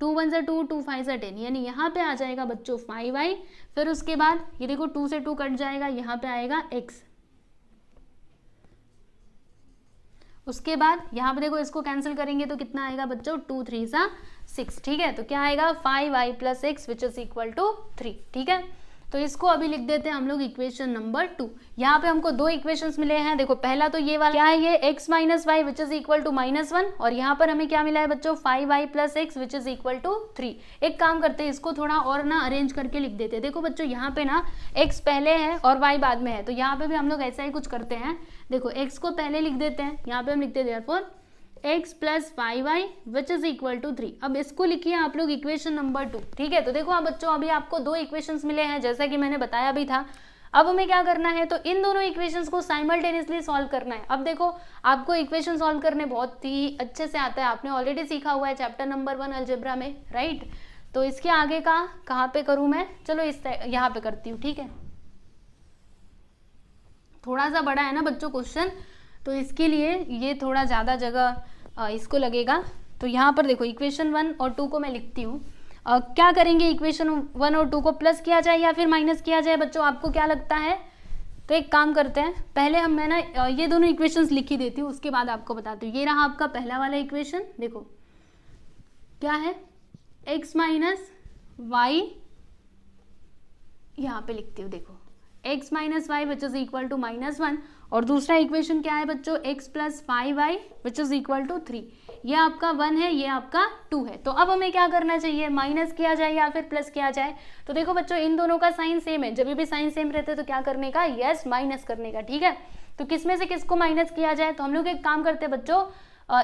2 1 = 2, 2 5 = 10, यानी यहाँ पे आ जाएगा बच्चों 5y। फिर उसके बाद ये देखो 2 से 2 कट जाएगा, यहाँ पे आएगा x। उसके बाद यहाँ पे देखो इसको कैंसिल करेंगे तो कितना आएगा बच्चों 2 3 = 6, ठीक है। तो क्या आएगा 5y + x which is equal to 3, ठीक है। तो इसको अभी लिख देते हैं हम लोग इक्वेशन नंबर 2। यहाँ पे हमको 2 इक्वेशंस मिले हैं, देखो पहला तो ये वाला क्या है, ये x - y which is equal to -1, और यहाँ पर हमें क्या मिला है बच्चों 5y + x which is equal to 3। एक काम करते हैं, इसको थोड़ा और ना अरेंज करके लिख देते हैं। देखो बच्चों यहाँ पे ना x पहले है और y बाद में है, तो यहाँ पे भी हम लोग ऐसा ही कुछ करते हैं। देखो x को पहले लिख देते हैं, यहाँ पे हम लिखते हैं therefore x + 5y which is equal to 3। अब इसको लिखिए आप लोग इक्वेशन नंबर 2, ठीक है। तो देखो आप बच्चों अभी आपको 2 इक्वेशंस मिले हैं, जैसा कि मैंने बताया भी था। अब हमें क्या करना है, तो इन दोनों इक्वेशंस को साइमल्टेनियसली सॉल्व करना है। अब देखो आपको इक्वेशन सॉल्व करने बहुत ही अच्छे से आता है, आपने ऑलरेडी सीखा हुआ है चैप्टर नंबर 1 अलजेब्रा में, राइट। तो इसके आगे का कहाँ पे करूँ मैं, चलो इस यहाँ पे करती हूँ, ठीक है। थोड़ा सा बड़ा है ना बच्चों क्वेश्चन, तो इसके लिए ये थोड़ा ज़्यादा जगह इसको लगेगा। तो यहाँ पर देखो इक्वेशन 1 और 2 को मैं लिखती हूँ। क्या करेंगे, इक्वेशन 1 और 2 को प्लस किया जाए या फिर माइनस किया जाए बच्चों, आपको क्या लगता है। तो एक काम करते हैं, पहले मैं ना ये दोनों इक्वेशंस लिख ही देती हूँ, उसके बाद आपको बताती हूँ। ये रहा आपका पहला वाला इक्वेशन, देखो क्या है x - y, यहाँ पे लिखती हूँ, देखो x minus Y which is equal to -1, और दूसरा इक्वेशन क्या है बच्चों, x plus 5y which is equal to 3। ये आपका 1 है, ये आपका 2 है। तो अब हमें क्या करना चाहिए, माइनस किया जाए या फिर प्लस किया जाए। तो देखो बच्चों इन दोनों का साइन सेम है, जब भी साइन सेम रहते तो क्या करने का, यस माइनस करने का, ठीक है। तो किस में से किसको माइनस किया जाए, तो हम लोग एक काम करते हैं बच्चों,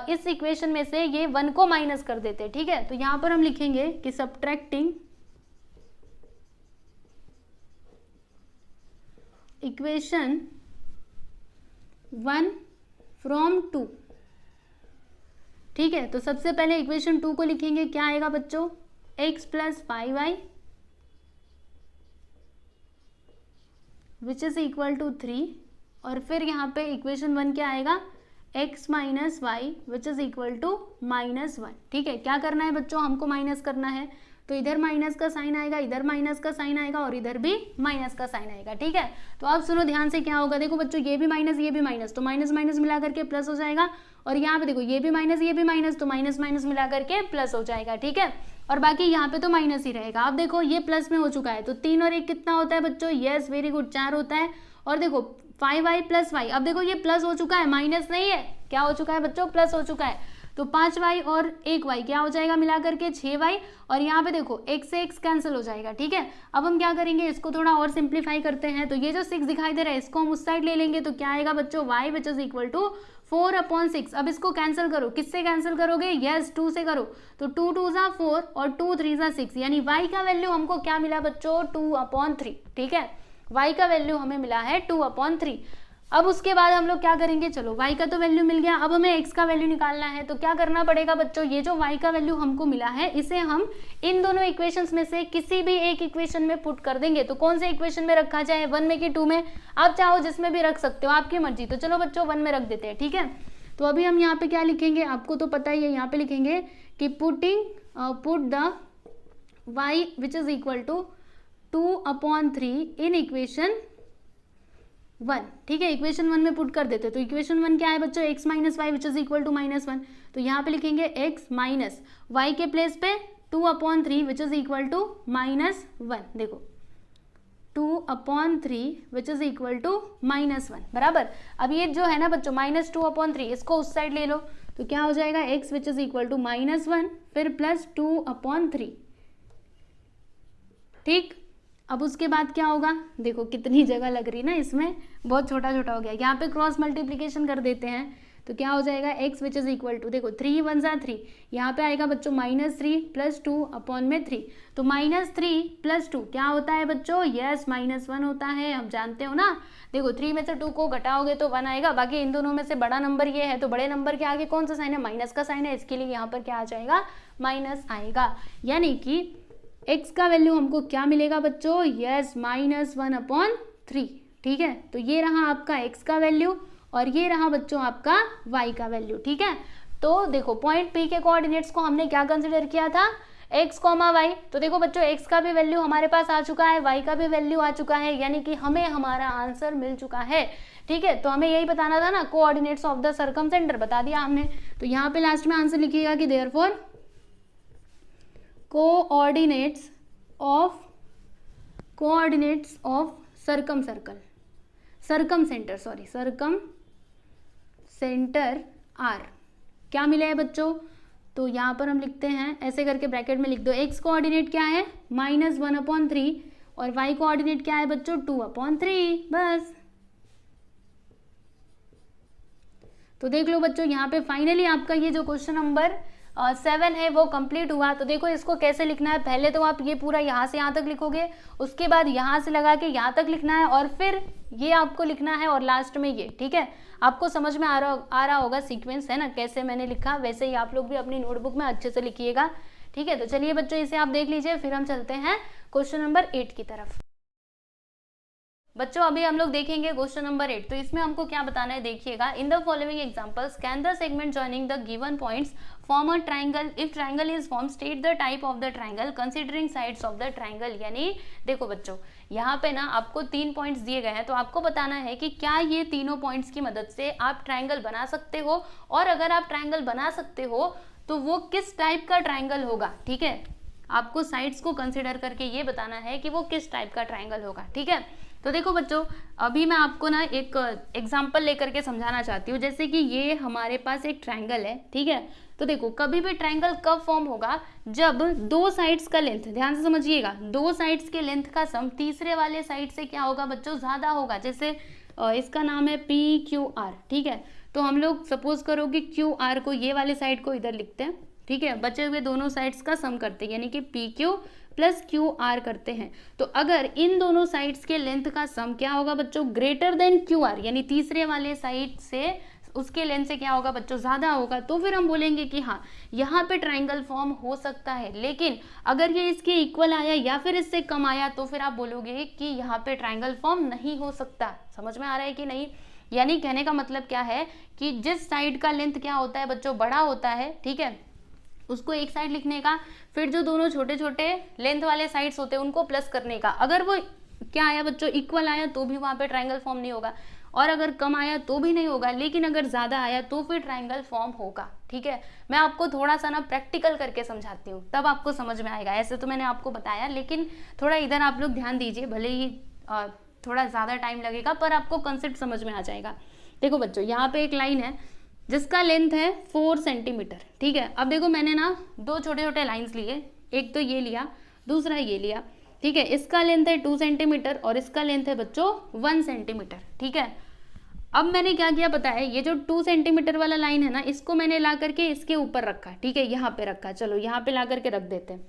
इस इक्वेशन में से ये 1 को माइनस कर देते हैं, ठीक है। तो यहाँ पर हम लिखेंगे कि सब्ट्रैक्टिंग इक्वेशन 1 फ्रॉम 2, ठीक है। तो सबसे पहले इक्वेशन 2 को लिखेंगे, क्या आएगा बच्चों, x plus 5y which is equal to 3, और फिर यहाँ पे इक्वेशन 1 क्या आएगा, x minus Y which is equal to -1, ठीक है। क्या करना है बच्चों, हमको माइनस करना है, तो इधर माइनस का साइन आएगा, इधर माइनस का साइन आएगा, और इधर भी माइनस का साइन आएगा, ठीक है। तो अब सुनो ध्यान से, क्या होगा, देखो बच्चों ये भी माइनस ये भी माइनस, तो माइनस माइनस मिला करके प्लस हो जाएगा, और यहाँ पे देखो ये भी माइनस ये भी माइनस, तो माइनस माइनस मिला करके प्लस हो जाएगा, ठीक है। और बाकी यहाँ पे तो माइनस ही रहेगा। अब देखो ये प्लस में हो चुका है, तो 3 और 1 कितना होता है बच्चों, यस वेरी गुड 4 होता है। और देखो 5y प्लस वाई, अब देखो ये प्लस हो चुका है, माइनस नहीं है, क्या हो चुका है बच्चों, प्लस हो चुका है। तो 5y और 1y क्या हो जाएगा मिला करके 6y, और यहाँ पे देखो x से x कैंसिल हो जाएगा, ठीक है। अब हम क्या करेंगे, इसको थोड़ा और सिंप्लीफाई करते हैं। तो ये जो 6 दिखाई दे रहा है इसको हम उस साइड ले लेंगे, तो क्या आएगा बच्चों, y which is equal to 4/6। अब इसको कैंसिल करो, किससे कैंसिल करोगे, यस 2 से करो, तो 2 2 ज़ा 4 और 2 3 ज़ा 6, यानी y का वैल्यू हमको क्या मिला बच्चों, 2/3, ठीक है। y का वैल्यू हमें मिला है 2/3। अब उसके बाद हम लोग क्या करेंगे, चलो y का तो वैल्यू मिल गया, अब हमें x का वैल्यू निकालना है। तो क्या करना पड़ेगा बच्चों, ये जो y का वैल्यू हमको मिला है इसे हम इन दोनों इक्वेशंस में से किसी भी एक इक्वेशन में पुट कर देंगे। तो कौन से इक्वेशन में रखा जाए, 1 में कि 2 में, आप चाहो जिसमें भी रख सकते हो, आपकी मर्जी। तो चलो बच्चों 1 में रख देते हैं, ठीक है। तो अभी हम यहाँ पे क्या लिखेंगे, आपको तो पता ही है, यहाँ पे लिखेंगे कि put the y which is equal to 2/3 in equation 1, ठीक है। इक्वेशन 1 में पुट कर देते, तो इक्वेशन 1 क्या है बच्चों, x minus Y which is equal to -1। तो यहाँ पे लिखेंगे x माइनस वाई के प्लेस पे 2/3 विच इज इक्वल टू -1, देखो 2/3 विच इज इक्वल टू -1, बराबर। अब ये जो है ना बच्चों -2/3, इसको उस साइड ले लो, तो क्या हो जाएगा, x which is equal to -1 फिर प्लस 2/3, ठीक। अब उसके बाद क्या होगा, देखो कितनी जगह लग रही ना इसमें, बहुत छोटा छोटा हो गया। यहाँ पे क्रॉस मल्टीप्लिकेशन कर देते हैं, तो क्या हो जाएगा, x which is equal to, देखो 3 1 ज़ा 3, यहाँ पे आएगा बच्चों -3 प्लस 2/3। तो -3 प्लस 2 क्या होता है बच्चों, यस -1 होता है, हम जानते हो ना। देखो 3 में से 2 को घटाओगे तो 1 आएगा, बाकी इन दोनों में से बड़ा नंबर ये है, तो बड़े नंबर के आगे कौन सा साइन है, माइनस का साइन है, इसके लिए यहाँ पर क्या आ जाएगा, माइनस आएगा। यानी कि x का वैल्यू हमको क्या मिलेगा बच्चों, यस -1/3, ठीक है। तो ये रहा आपका x का वैल्यू, और ये रहा बच्चों आपका y का वैल्यू, ठीक है। तो देखो पॉइंट P के कोऑर्डिनेट्स को हमने क्या कंसिडर किया था, x, y। तो देखो बच्चों x का भी वैल्यू हमारे पास आ चुका है, y का भी वैल्यू आ चुका है, यानी कि हमें हमारा आंसर मिल चुका है, ठीक है। तो हमें यही बताना था ना, कोऑर्डिनेट्स ऑफ द सर्कमसेंटर बता दिया हमने। तो यहाँ पे लास्ट में आंसर लिखिएगा कि therefore coordinates of circumcentre are क्या मिला है बच्चों। तो यहाँ पर हम लिखते हैं ऐसे करके, ब्रैकेट में लिख दो, x कोऑर्डिनेट क्या है -1/3 और y कोऑर्डिनेट क्या है बच्चों 2/3, बस। तो देख लो बच्चों, यहाँ पे फाइनली आपका ये जो क्वेश्चन नंबर 7 है वो कंप्लीट हुआ। तो देखो इसको कैसे लिखना है, पहले तो आप ये पूरा यहाँ से यहाँ तक लिखोगे, उसके बाद यहाँ से लगा के यहाँ तक लिखना है, और फिर ये आपको लिखना है, और लास्ट में ये, ठीक है। आपको समझ में आ रहा होगा सीक्वेंस, है ना, कैसे मैंने लिखा, वैसे ही आप लोग भी अपनी नोटबुक में अच्छे से लिखिएगा, ठीक है। तो चलिए बच्चों इसे आप देख लीजिए, फिर हम चलते हैं क्वेश्चन नंबर 8 की तरफ। बच्चों अभी हम लोग देखेंगे क्वेश्चन नंबर 8। तो इसमें हमको क्या बताना है, देखिएगा, in the following examples can the segment joining the given points form a triangle, if triangle is form state the type of the triangle considering sides of the triangle. यानी देखो बच्चों, यहाँ पे ना आपको 3 पॉइंट्स दिए गए हैं, तो आपको बताना है कि क्या ये तीनों पॉइंट्स की मदद से आप ट्राइंगल बना सकते हो, और अगर आप ट्राइंगल बना सकते हो तो वो किस टाइप का ट्राइंगल होगा, ठीक है। आपको साइड्स को कंसिडर करके ये बताना है कि वो किस टाइप का ट्राइंगल होगा, ठीक है। तो देखो बच्चों, अभी मैं आपको ना एक एग्जाम्पल लेकर के समझाना चाहती हूँ। जैसे कि ये हमारे पास एक ट्रायंगल है, ठीक है। तो देखो, कभी भी ट्रायंगल कब फॉर्म होगा, जब दो साइड्स का लेंथ, ध्यान से समझिएगा, दो साइड्स के लेंथ का सम तीसरे वाले साइड से क्या होगा बच्चों, ज्यादा होगा। जैसे इसका नाम है PQR, ठीक है। तो हम लोग सपोज करो कि QR को, ये वाले साइड को इधर लिखते हैं, ठीक है, बचे हुए दोनों साइड्स का सम करते हैं, यानी कि PQ प्लस QR करते हैं। तो अगर इन दोनों साइड्स के लेंथ का सम क्या होगा बच्चों, ग्रेटर देन QR, यानी तीसरे वाले साइड से उसके लेंथ से क्या होगा बच्चों, ज्यादा होगा, तो फिर हम बोलेंगे कि हाँ, यहाँ पे ट्रायंगल फॉर्म हो सकता है। लेकिन अगर ये इसके इक्वल आया या फिर इससे कम आया, तो फिर आप बोलोगे कि यहाँ पे ट्रायंगल फॉर्म नहीं हो सकता। समझ में आ रहा है कि नहीं? यानी कहने का मतलब क्या है कि जिस साइड का लेंथ क्या होता है बच्चों, बड़ा होता है, ठीक है, उसको एक साइड लिखने का, फिर जो दोनों छोटे छोटे लेंथ वाले साइड्स होते हैं उनको प्लस करने का। अगर वो क्या आया बच्चों, इक्वल आया, तो भी वहां पे ट्रायंगल फॉर्म नहीं होगा, और अगर कम आया तो भी नहीं होगा, लेकिन अगर ज्यादा आया तो फिर ट्रायंगल फॉर्म होगा, ठीक है। मैं आपको थोड़ा सा ना प्रैक्टिकल करके समझाती हूँ, तब आपको समझ में आएगा। ऐसे तो मैंने आपको बताया, लेकिन थोड़ा इधर आप लोग ध्यान दीजिए, भले ही थोड़ा ज्यादा टाइम लगेगा, पर आपको कंसेप्ट समझ में आ जाएगा। देखो बच्चों, यहाँ पे एक लाइन है जिसका लेंथ है 4 सेंटीमीटर, ठीक है। अब देखो, मैंने ना दो छोटे छोटे लाइंस लिए, एक तो ये लिया, दूसरा ये लिया, ठीक है। इसका लेंथ है 2 सेंटीमीटर और इसका लेंथ है बच्चों 1 सेंटीमीटर, ठीक है। अब मैंने क्या किया पता है, ये जो 2 सेंटीमीटर वाला लाइन है ना, इसको मैंने ला करके इसके ऊपर रखा, ठीक है, यहाँ पे रखा। चलो यहाँ पे ला करके रख देते हैं,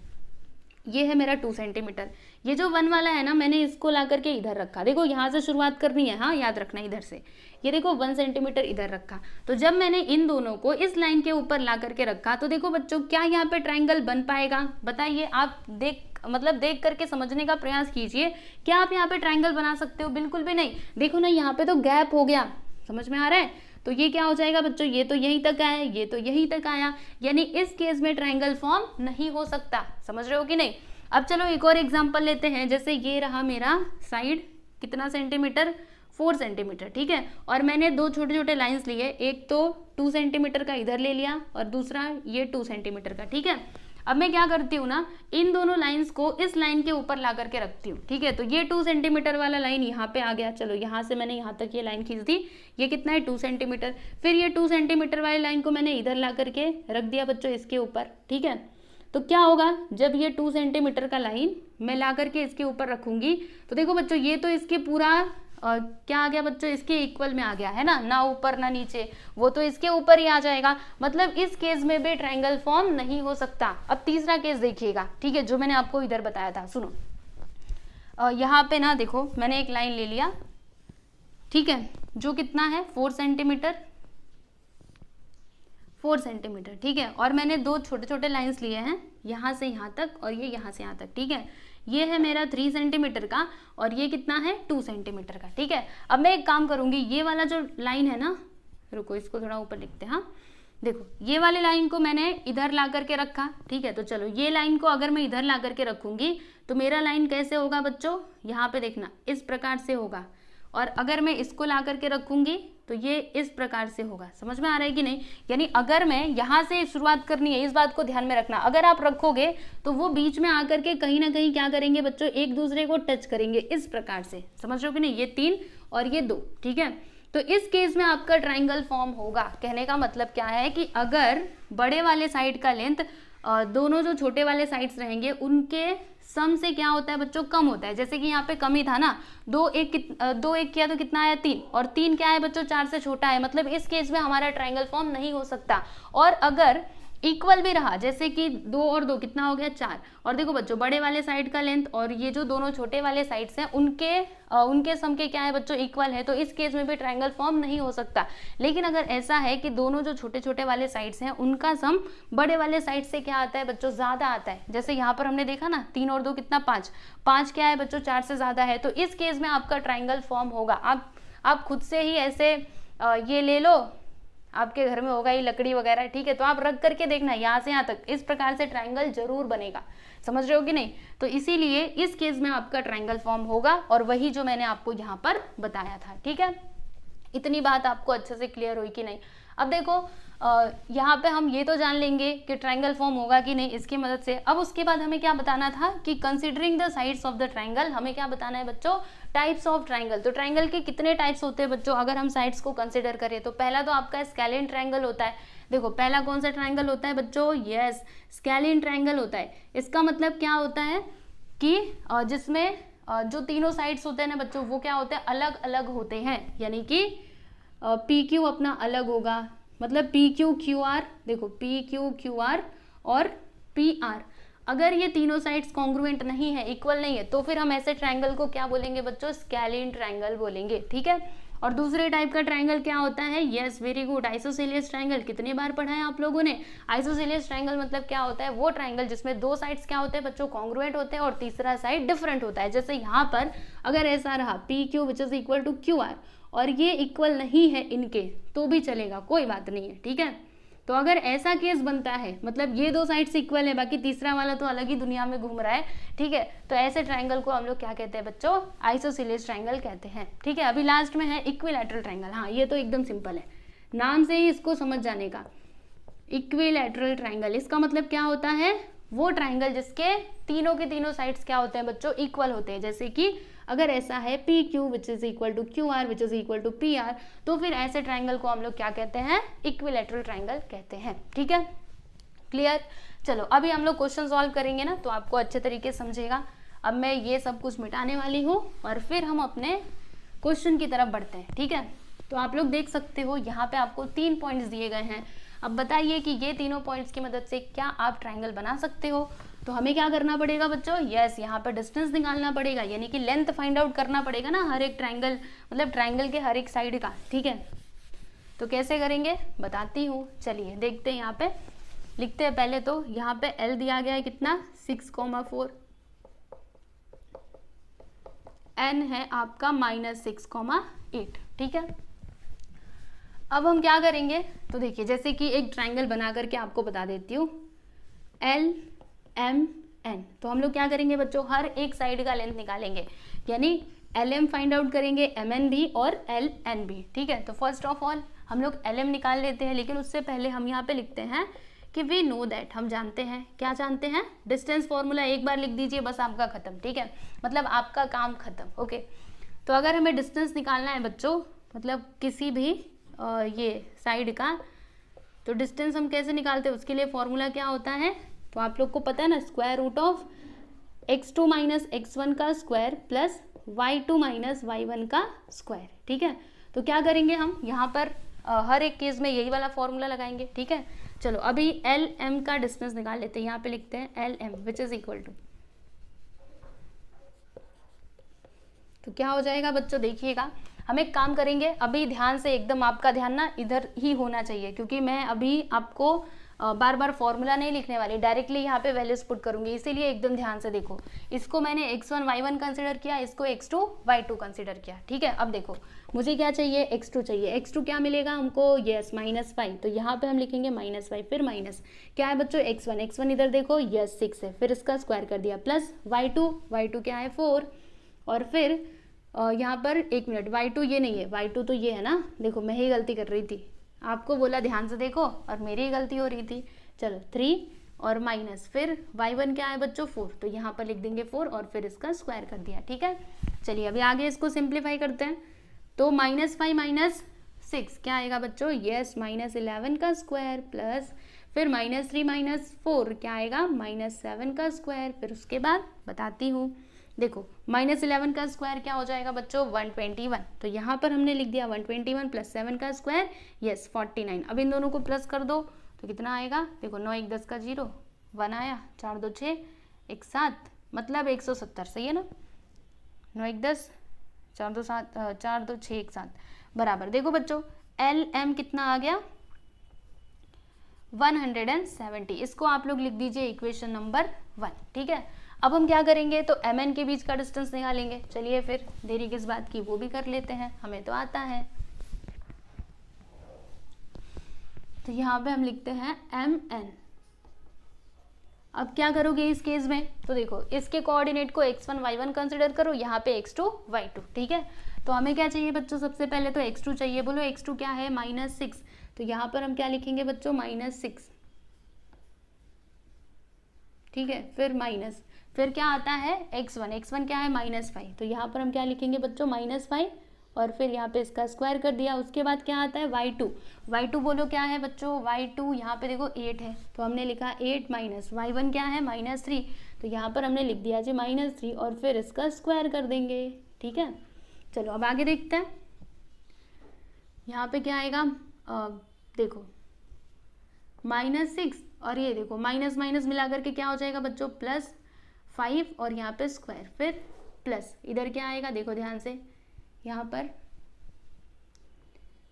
ये है मेरा 2 सेंटीमीटर। ये जो 1 वाला है ना, मैंने इसको ला करके इधर रखा। देखो, यहाँ से शुरुआत करनी है, हाँ, याद रखना इधर से। ये देखो 1 सेंटीमीटर इधर रखा। तो जब मैंने इन दोनों को इस लाइन के ऊपर ला करके रखा, तो देखो बच्चों, क्या यहाँ पे ट्रायंगल बन पाएगा? बताइए, आप देख करके समझने का प्रयास कीजिए। क्या आप यहाँ पे ट्रायंगल बना सकते हो? बिल्कुल भी नहीं। देखो ना, यहाँ पे तो गैप हो गया, समझ में आ रहा है? तो ये क्या हो जाएगा बच्चों, ये तो यहीं तक आया, ये तो यहीं तक आया, यानी इस केस में ट्रायंगल फॉर्म नहीं हो सकता। समझ रहे हो कि नहीं? अब चलो एक और एग्जांपल लेते हैं। जैसे ये रहा मेरा साइड, कितना सेंटीमीटर, 4 सेंटीमीटर, ठीक है। और मैंने दो छोटे छोटे लाइंस लिए, एक तो 2 सेंटीमीटर का इधर ले लिया और दूसरा ये 2 सेंटीमीटर का, ठीक है। अब मैं क्या करती हूँ ना, इन दोनों लाइंस को इस लाइन के ऊपर ला करके रखती हूँ, ठीक है। तो ये 2 सेंटीमीटर वाला लाइन यहाँ पे आ गया। चलो यहाँ से मैंने यहाँ तक ये लाइन खींच दी, ये कितना है, 2 सेंटीमीटर। फिर ये 2 सेंटीमीटर वाली लाइन को मैंने इधर ला करके रख दिया बच्चों इसके ऊपर, ठीक है। तो क्या होगा, जब ये 2 सेंटीमीटर का लाइन मैं ला करके इसके ऊपर रखूंगी, तो देखो बच्चों, ये तो इसके पूरा क्या आ गया बच्चों, इसके इक्वल में आ गया है ना ऊपर ना नीचे, वो तो इसके ऊपर ही आ जाएगा। मतलब इस केस में भी ट्रायंगल फॉर्म नहीं हो सकता। अब तीसरा केस देखिएगा, ठीक है, जो मैंने आपको इधर बताया था। सुनो, यहाँ पे ना देखो, मैंने एक लाइन ले लिया, ठीक है, जो कितना है 4 सेंटीमीटर, 4 सेंटीमीटर, ठीक है। और मैंने दो छोटे छोटे लाइंस लिए हैं, यहाँ से यहाँ तक और ये यहाँ से यहाँ तक, ठीक है। ये है मेरा 3 सेंटीमीटर का और ये कितना है, 2 सेंटीमीटर का, ठीक है। अब मैं एक काम करूंगी, ये वाला जो लाइन है ना, रुको इसको थोड़ा ऊपर लिखते हैं। हाँ देखो, ये वाले लाइन को मैंने इधर ला करके रखा, ठीक है। तो चलो, ये लाइन को अगर मैं इधर ला करके रखूंगी, तो मेरा लाइन कैसे होगा बच्चों, यहाँ पे देखना, इस प्रकार से होगा। और अगर मैं इसको ला करके रखूंगी, तो ये इस प्रकार से होगा। समझ में आ रहा है कि नहीं? यानी अगर मैं यहाँ से शुरुआत करनी है, इस बात को ध्यान में रखना। अगर आप रखोगे तो वो बीच में आकर के कहीं ना कहीं क्या करेंगे बच्चों, एक दूसरे को टच करेंगे, इस प्रकार से। समझ रहे हो कि नहीं? ये 3 और ये 2, ठीक है। तो इस केस में आपका ट्रायंगल फॉर्म होगा। कहने का मतलब क्या है कि अगर बड़े वाले साइड का लेंथ दोनों जो छोटे वाले साइड्स रहेंगे उनके सम से क्या होता है बच्चों, कम होता है। जैसे कि यहाँ पे कम ही था ना, 2 1 किया तो कितना आया, 3, और 3 क्या है बच्चों, 4 से छोटा है। मतलब इस केस में हमारा ट्रायंगल फॉर्म नहीं हो सकता। और अगर इक्वल भी रहा, जैसे कि 2 और 2 कितना हो गया, 4। और देखो बच्चों, बड़े वाले साइड का लेंथ और ये जो दोनों छोटे वाले साइड्स हैं उनके सम के क्या है बच्चों, इक्वल है। तो इस केस में भी ट्रायंगल फॉर्म नहीं हो सकता। लेकिन अगर ऐसा है कि दोनों जो छोटे छोटे वाले साइड्स हैं उनका सम बड़े वाले साइड से क्या आता है बच्चों, ज्यादा आता है। जैसे यहाँ पर हमने देखा ना, 3 और 2 कितना, 5, 5 क्या है बच्चों, 4 से ज्यादा है। तो इस केस में आपका ट्रायंगल फॉर्म होगा। आप खुद से ही ऐसे ये ले लो, आपके घर में होगा ही लकड़ी वगैरह, ठीक है। तो आप रख करके देखना, यहाँ से यहाँ तक, इस प्रकार से ट्रायंगल जरूर बनेगा। समझ रहे हो कि नहीं? तो इसीलिए इस केस में आपका ट्रायंगल फॉर्म होगा, और वही जो मैंने आपको यहाँ पर बताया था, ठीक है। इतनी बात आपको अच्छे से क्लियर हुई कि नहीं? अब देखो, यहाँ पे हम ये तो जान लेंगे कि ट्रायंगल फॉर्म होगा कि नहीं इसकी मदद से। अब उसके बाद हमें क्या बताना था कि considering the sides of the triangle, हमें क्या बताना है बच्चों, टाइप्स ऑफ ट्रायंगल। तो ट्रायंगल के कितने टाइप्स होते हैं बच्चों अगर हम साइड्स को कंसिडर करें? तो पहला तो आपका स्केलिन ट्रायंगल होता है। देखो पहला कौन सा ट्रायंगल होता है बच्चों? यस, स्केलिन ट्रायंगल होता है। इसका मतलब क्या होता है कि जिसमें जो तीनों साइड्स होते हैं ना बच्चों वो क्या होते हैं, अलग अलग होते हैं। यानी कि पी क्यू अपना अलग होगा, मतलब पी क्यू क्यू आर, देखो पी क्यू क्यू आर और पी आर। अगर ये तीनों साइड्स कॉन्ग्रुएंट नहीं है, इक्वल नहीं है, तो फिर हम ऐसे ट्रायंगल को क्या बोलेंगे बच्चों? स्केलिन ट्रायंगल बोलेंगे। ठीक है। और दूसरे टाइप का ट्रायंगल क्या होता है? Yes, very good, isosceles triangle. कितने बार पढ़ा है आप लोगों ने? आइसोसेलियस ट्रायंगल मतलब क्या होता है? वो ट्रायंगल जिसमें दो साइड्स क्या होते हैं बच्चों? कॉन्ग्रुएंट होते हैं और तीसरा साइड डिफरेंट होता है। जैसे यहाँ पर अगर ऐसा रहा P Q which is equal to Q R और ये इक्वल नहीं है इनके, तो भी चलेगा, कोई बात नहीं है। ठीक है। तो अगर ऐसा केस बनता है, मतलब ये दो साइड्स इक्वल है, बाकी तीसरा वाला तो अलग ही दुनिया में घूम रहा है, ठीक है, तो ऐसे ट्रायंगल को हम लोग क्या कहते हैं बच्चों? आइसोसेलियस ट्रायंगल कहते हैं। ठीक है। अभी लास्ट में है इक्विलैटरल ट्रायंगल। हाँ, ये तो एकदम सिंपल है, नाम से ही इसको समझ जाने का। इक्विलैटरल ट्रायंगल, इसका मतलब क्या होता है? वो ट्रायंगल जिसके तीनों के तीनों साइड्स क्या होते हैं बच्चों? इक्वल होते हैं। जैसे कि अगर ऐसा है P Q which is equal to Q R which is equal to P R, तो फिर ऐसे ट्रायंगल को हम लोग क्या कहते हैं? इक्विलैटरल ट्रायंगल कहते हैं। ठीक है, क्लियर? चलो अभी हम लोग क्वेश्चन सॉल्व करेंगे ना, तो आपको अच्छे तरीके समझेगा। अब मैं ये सब कुछ मिटाने वाली हूँ और फिर हम अपने क्वेश्चन की तरफ बढ़ते हैं। ठीक है। तो आप लोग देख सकते हो यहाँ पे आपको 3 पॉइंट्स दिए गए हैं। अब बताइए कि ये तीनों पॉइंट्स की मदद से क्या आप ट्रायंगल बना सकते हो? तो हमें क्या करना पड़ेगा बच्चों? यस, यहाँ पर डिस्टेंस निकालना पड़ेगा, यानी कि लेंथ फाइंड आउट करना पड़ेगा ना हर एक ट्रायंगल, मतलब ट्रायंगल के हर एक साइड का। ठीक है। तो कैसे करेंगे बताती हूँ, चलिए देखते हैं। यहाँ पे लिखते हैं पहले। तो यहाँ पे L दिया गया है कितना? 6,4, N है आपका -6,8। ठीक है। अब हम क्या करेंगे? तो देखिए जैसे कि एक ट्रायंगल बना करके आपको बता देती हूँ, L M N। तो हम लोग क्या करेंगे बच्चों? हर एक साइड का लेंथ निकालेंगे, यानी LM फाइंड आउट करेंगे, MN भी और LN भी। ठीक है। तो फर्स्ट ऑफ ऑल हम लोग LM निकाल लेते हैं, लेकिन उससे पहले हम यहाँ पे लिखते हैं कि वी नो दैट, हम जानते हैं। क्या जानते हैं? डिस्टेंस फॉर्मूला एक बार लिख दीजिए, बस आपका खत्म। ठीक है, मतलब आपका काम खत्म। ओके। तो अगर हमें डिस्टेंस निकालना है बच्चों, मतलब किसी भी ये साइड का, तो डिस्टेंस हम कैसे निकालते हैं? उसके लिए फॉर्मूला क्या होता है? तो आप लोग को पता है ना, square root of x2 minus x1 का square plus y2 minus y1 का स्क्वायर। ठीक है। तो क्या करेंगे हम यहाँ पर हर एक केस में यही वाला फॉर्मूला लगाएंगे। ठीक है। चलो अभी एल एम का डिस्टेंस निकाल लेते हैं। यहाँ पे लिखते हैं L M which is equal to, तो क्या हो जाएगा बच्चों? देखिएगा, हम एक काम करेंगे, अभी ध्यान से, एकदम आपका ध्यान ना इधर ही होना चाहिए, क्योंकि मैं अभी आपको बार बार फॉर्मूला नहीं लिखने वाली, डायरेक्टली यहाँ पे वैल्यूज पुट करूंगी, इसीलिए एकदम ध्यान से देखो। इसको मैंने x1 y1 कंसिडर किया, इसको x2 y2 कंसिडर किया। ठीक है। अब देखो मुझे क्या चाहिए? x2 चाहिए। x2 क्या मिलेगा हमको? यस, -5। तो यहाँ पे हम लिखेंगे -5, फिर माइनस क्या है बच्चों? x1, x1 इधर देखो, यस 6 है, फिर इसका स्क्वायर कर दिया, प्लस y2, y2 क्या है? 4, और फिर यहाँ पर 1 मिनट, y2 ये नहीं है, y2 तो ये है ना, देखो मैं ही गलती कर रही थी, आपको बोला ध्यान से देखो और मेरी ही गलती हो रही थी। चलो 3 और माइनस, फिर y1 क्या है बच्चों? 4, तो यहाँ पर लिख देंगे 4 और फिर इसका स्क्वायर कर दिया। ठीक है। चलिए अभी आगे इसको सिंप्लीफाई करते हैं। तो -5 माइनस 6 क्या आएगा बच्चों? यस, -11 का स्क्वायर प्लस फिर -3 माइनस 4 क्या आएगा? -7 का स्क्वायर। फिर उसके बाद बताती हूँ, देखो -11 का स्क्वायर क्या हो जाएगा बच्चों? 121। तो यहाँ पर हमने लिख दिया 121 प्लस 7 का स्क्वायर, यस 49। अब इन दोनों को प्लस कर दो तो कितना आएगा? देखो 9 1 10 का 0, 1 आया, 4 2 6 1 7, मतलब 170। सही है ना? 9 1 10 4 2 7 4 2 6 1 7 बराबर। देखो बच्चों एल एम कितना आ गया? 170। इसको आप लोग लिख दीजिए इक्वेशन नंबर 1। ठीक है। अब हम क्या करेंगे? तो एम एन के बीच का डिस्टेंस निकालेंगे। चलिए फिर देरी किस बात की, वो भी कर लेते हैं, हमें तो आता है। तो यहाँ पे हम लिखते हैं एम एन। अब क्या करोगे इस केस में? तो देखो इसके कोऑर्डिनेट को x1 y1 कंसिडर करो, यहाँ पे x2 y2। ठीक है। तो हमें क्या चाहिए बच्चों? सबसे पहले तो x2 चाहिए। बोलो x2 क्या है? -6। तो यहाँ पर हम क्या लिखेंगे बच्चों, -6, ठीक है। फिर माइनस, फिर क्या आता है x1, x1 क्या है -5, तो यहाँ पर हम क्या लिखेंगे बच्चों -5, और फिर यहाँ पे इसका स्क्वायर कर दिया। उसके बाद क्या आता है y2, y2 बोलो क्या है बच्चों, y2 यहाँ पे देखो 8 है, तो हमने लिखा 8 माइनस y1 क्या है -3, तो यहाँ पर हमने लिख दिया जी -3, और फिर इसका स्क्वायर कर देंगे, ठीक है। चलो अब आगे देखते हैं, यहाँ पे क्या आएगा, देखो -6, और ये देखो माइनस माइनस मिला करके क्या हो जाएगा बच्चों, +5, और यहाँ पे स्क्वायर, फिर प्लस, इधर क्या आएगा देखो ध्यान से, यहाँ पर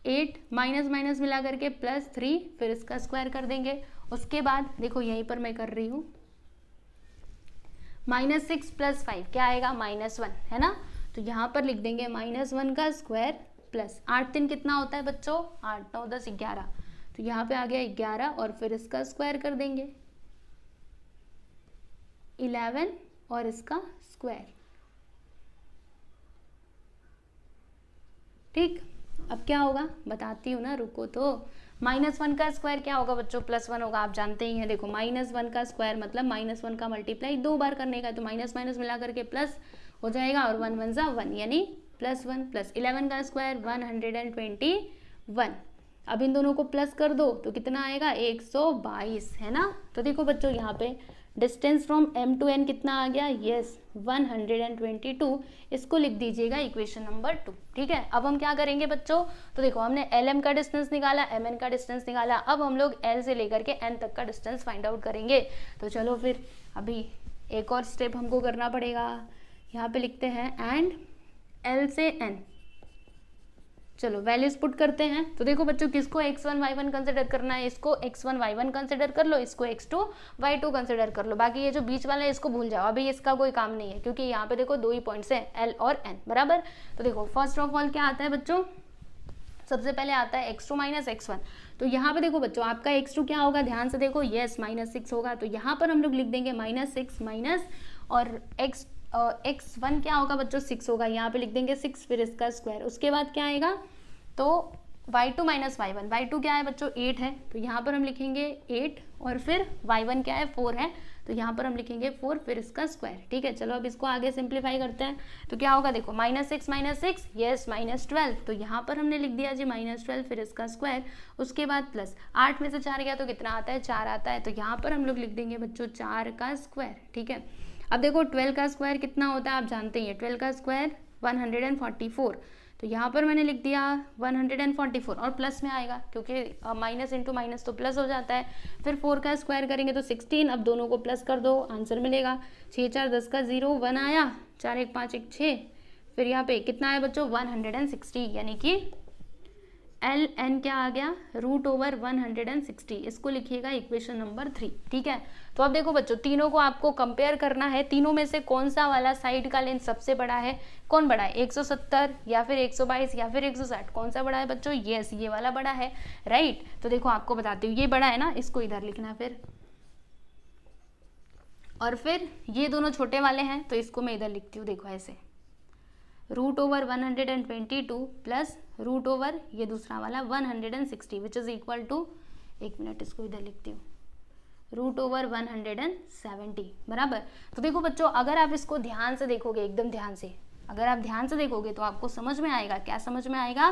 8 माइनस माइनस मिला करके +3, फिर इसका स्क्वायर कर देंगे। उसके बाद देखो यहीं पर मैं कर रही हूँ, -6 + 5 क्या आएगा -1, है ना, तो यहाँ पर लिख देंगे -1 का स्क्वायर प्लस 8 3 कितना होता है बच्चों, 8 9 10 11, तो यहाँ पे आ गया 11, और फिर इसका स्क्वायर कर देंगे 11, और इसका स्क्वायर, ठीक। अब क्या होगा बताती हूँ ना, रुको तो, -1 का स्क्वायर क्या होगा बच्चों, +1 होगा, आप जानते ही हैं। देखो -1 का स्क्वायर मतलब -1 का मल्टीप्लाई 2 बार करने का, तो माइनस माइनस मिला करके प्लस हो जाएगा, और 1 1 ज़ा 1, यानी +1 प्लस 11 का स्क्वायर 121। अब इन दोनों को प्लस कर दो तो कितना आएगा, 122, है ना। तो देखो बच्चों यहाँ पे distance from m to n कितना आ गया, यस 122, इसको लिख दीजिएगा इक्वेशन नंबर 2, ठीक है। अब हम क्या करेंगे बच्चों, तो देखो हमने LM का डिस्टेंस निकाला, MN का डिस्टेंस निकाला, अब हम लोग L से लेकर के N तक का डिस्टेंस फाइंड आउट करेंगे। तो चलो फिर अभी एक और स्टेप हमको करना पड़ेगा, यहाँ पे लिखते हैं एंड L से N, चलो वैल्यूज पुट करते हैं। तो देखो बच्चों किसको x1 y1 कंसिडर करना है, इसको x1 y1 कंसिडर कर लो, इसको x2 y2 कंसिडर कर लो, बाकी ये जो बीच वाला है इसको भूल जाओ, अभी इसका कोई काम नहीं है, क्योंकि यहाँ पे देखो 2 ही पॉइंट्स हैं L और N, बराबर। तो देखो फर्स्ट ऑफ ऑल क्या आता है बच्चों, सबसे पहले आता है x2 - x1, तो यहाँ पे देखो बच्चों आपका x2 क्या होगा, ध्यान से देखो, यस -6 होगा, तो यहाँ पर हम लोग लिख देंगे -6 माइनस, और x1 क्या होगा बच्चों, 6 होगा, यहाँ पे लिख देंगे 6, फिर इसका स्क्वायर। उसके बाद क्या आएगा, तो y2 - y1, y2 क्या है बच्चों 8 है, तो यहाँ पर हम लिखेंगे 8, और फिर y1 क्या है 4 है, तो यहाँ पर हम लिखेंगे 4, फिर इसका स्क्वायर, ठीक है। चलो अब इसको आगे सिंप्लीफाई करते हैं, तो क्या होगा देखो -6 - 6, यस -12, तो यहाँ पर हमने लिख दिया जी -12, फिर इसका स्क्वायर। उसके बाद प्लस 8 में से 4 गया तो कितना आता है, 4 आता है, तो यहाँ पर हम लोग लिख देंगे बच्चों 4 का स्क्वायर, ठीक है। अब देखो 12 का स्क्वायर कितना होता है, आप जानते ही हैं, 12 का स्क्वायर 144, तो यहाँ पर मैंने लिख दिया 144, और प्लस में आएगा क्योंकि माइनस इंटू माइनस तो प्लस हो जाता है। फिर 4 का स्क्वायर करेंगे तो 16, अब दोनों को प्लस कर दो, आंसर मिलेगा 6 4 10 का 0, 1 आया, 4 1 5 1 6, फिर यहाँ पे कितना है बच्चों 160, यानी कि LN क्या आ गया, √160, इसको लिखिएगा इक्वेशन नंबर 3, ठीक है। तो अब देखो बच्चों तीनों को आपको कंपेयर करना है, तीनों में से कौन सा वाला साइड का लेंथ सबसे बड़ा है, कौन बड़ा है, 170 या फिर 122 या फिर 160, कौन सा बड़ा है बच्चों, यस ये वाला बड़ा है, राइट। तो देखो आपको बताती हूँ, ये बड़ा है ना, इसको इधर लिखना फिर, और फिर ये दोनों छोटे वाले हैं तो इसको मैं इधर लिखती हूँ, देखो ऐसे √122 प्लस √ ये दूसरा वाला 160, विच इज इक्वल टू, एक मिनट इसको इधर लिखती हूँ, √170, बराबर। तो देखो बच्चों अगर आप इसको ध्यान से देखोगे, एकदम ध्यान से, अगर आप ध्यान से देखोगे तो आपको समझ में आएगा, क्या समझ में आएगा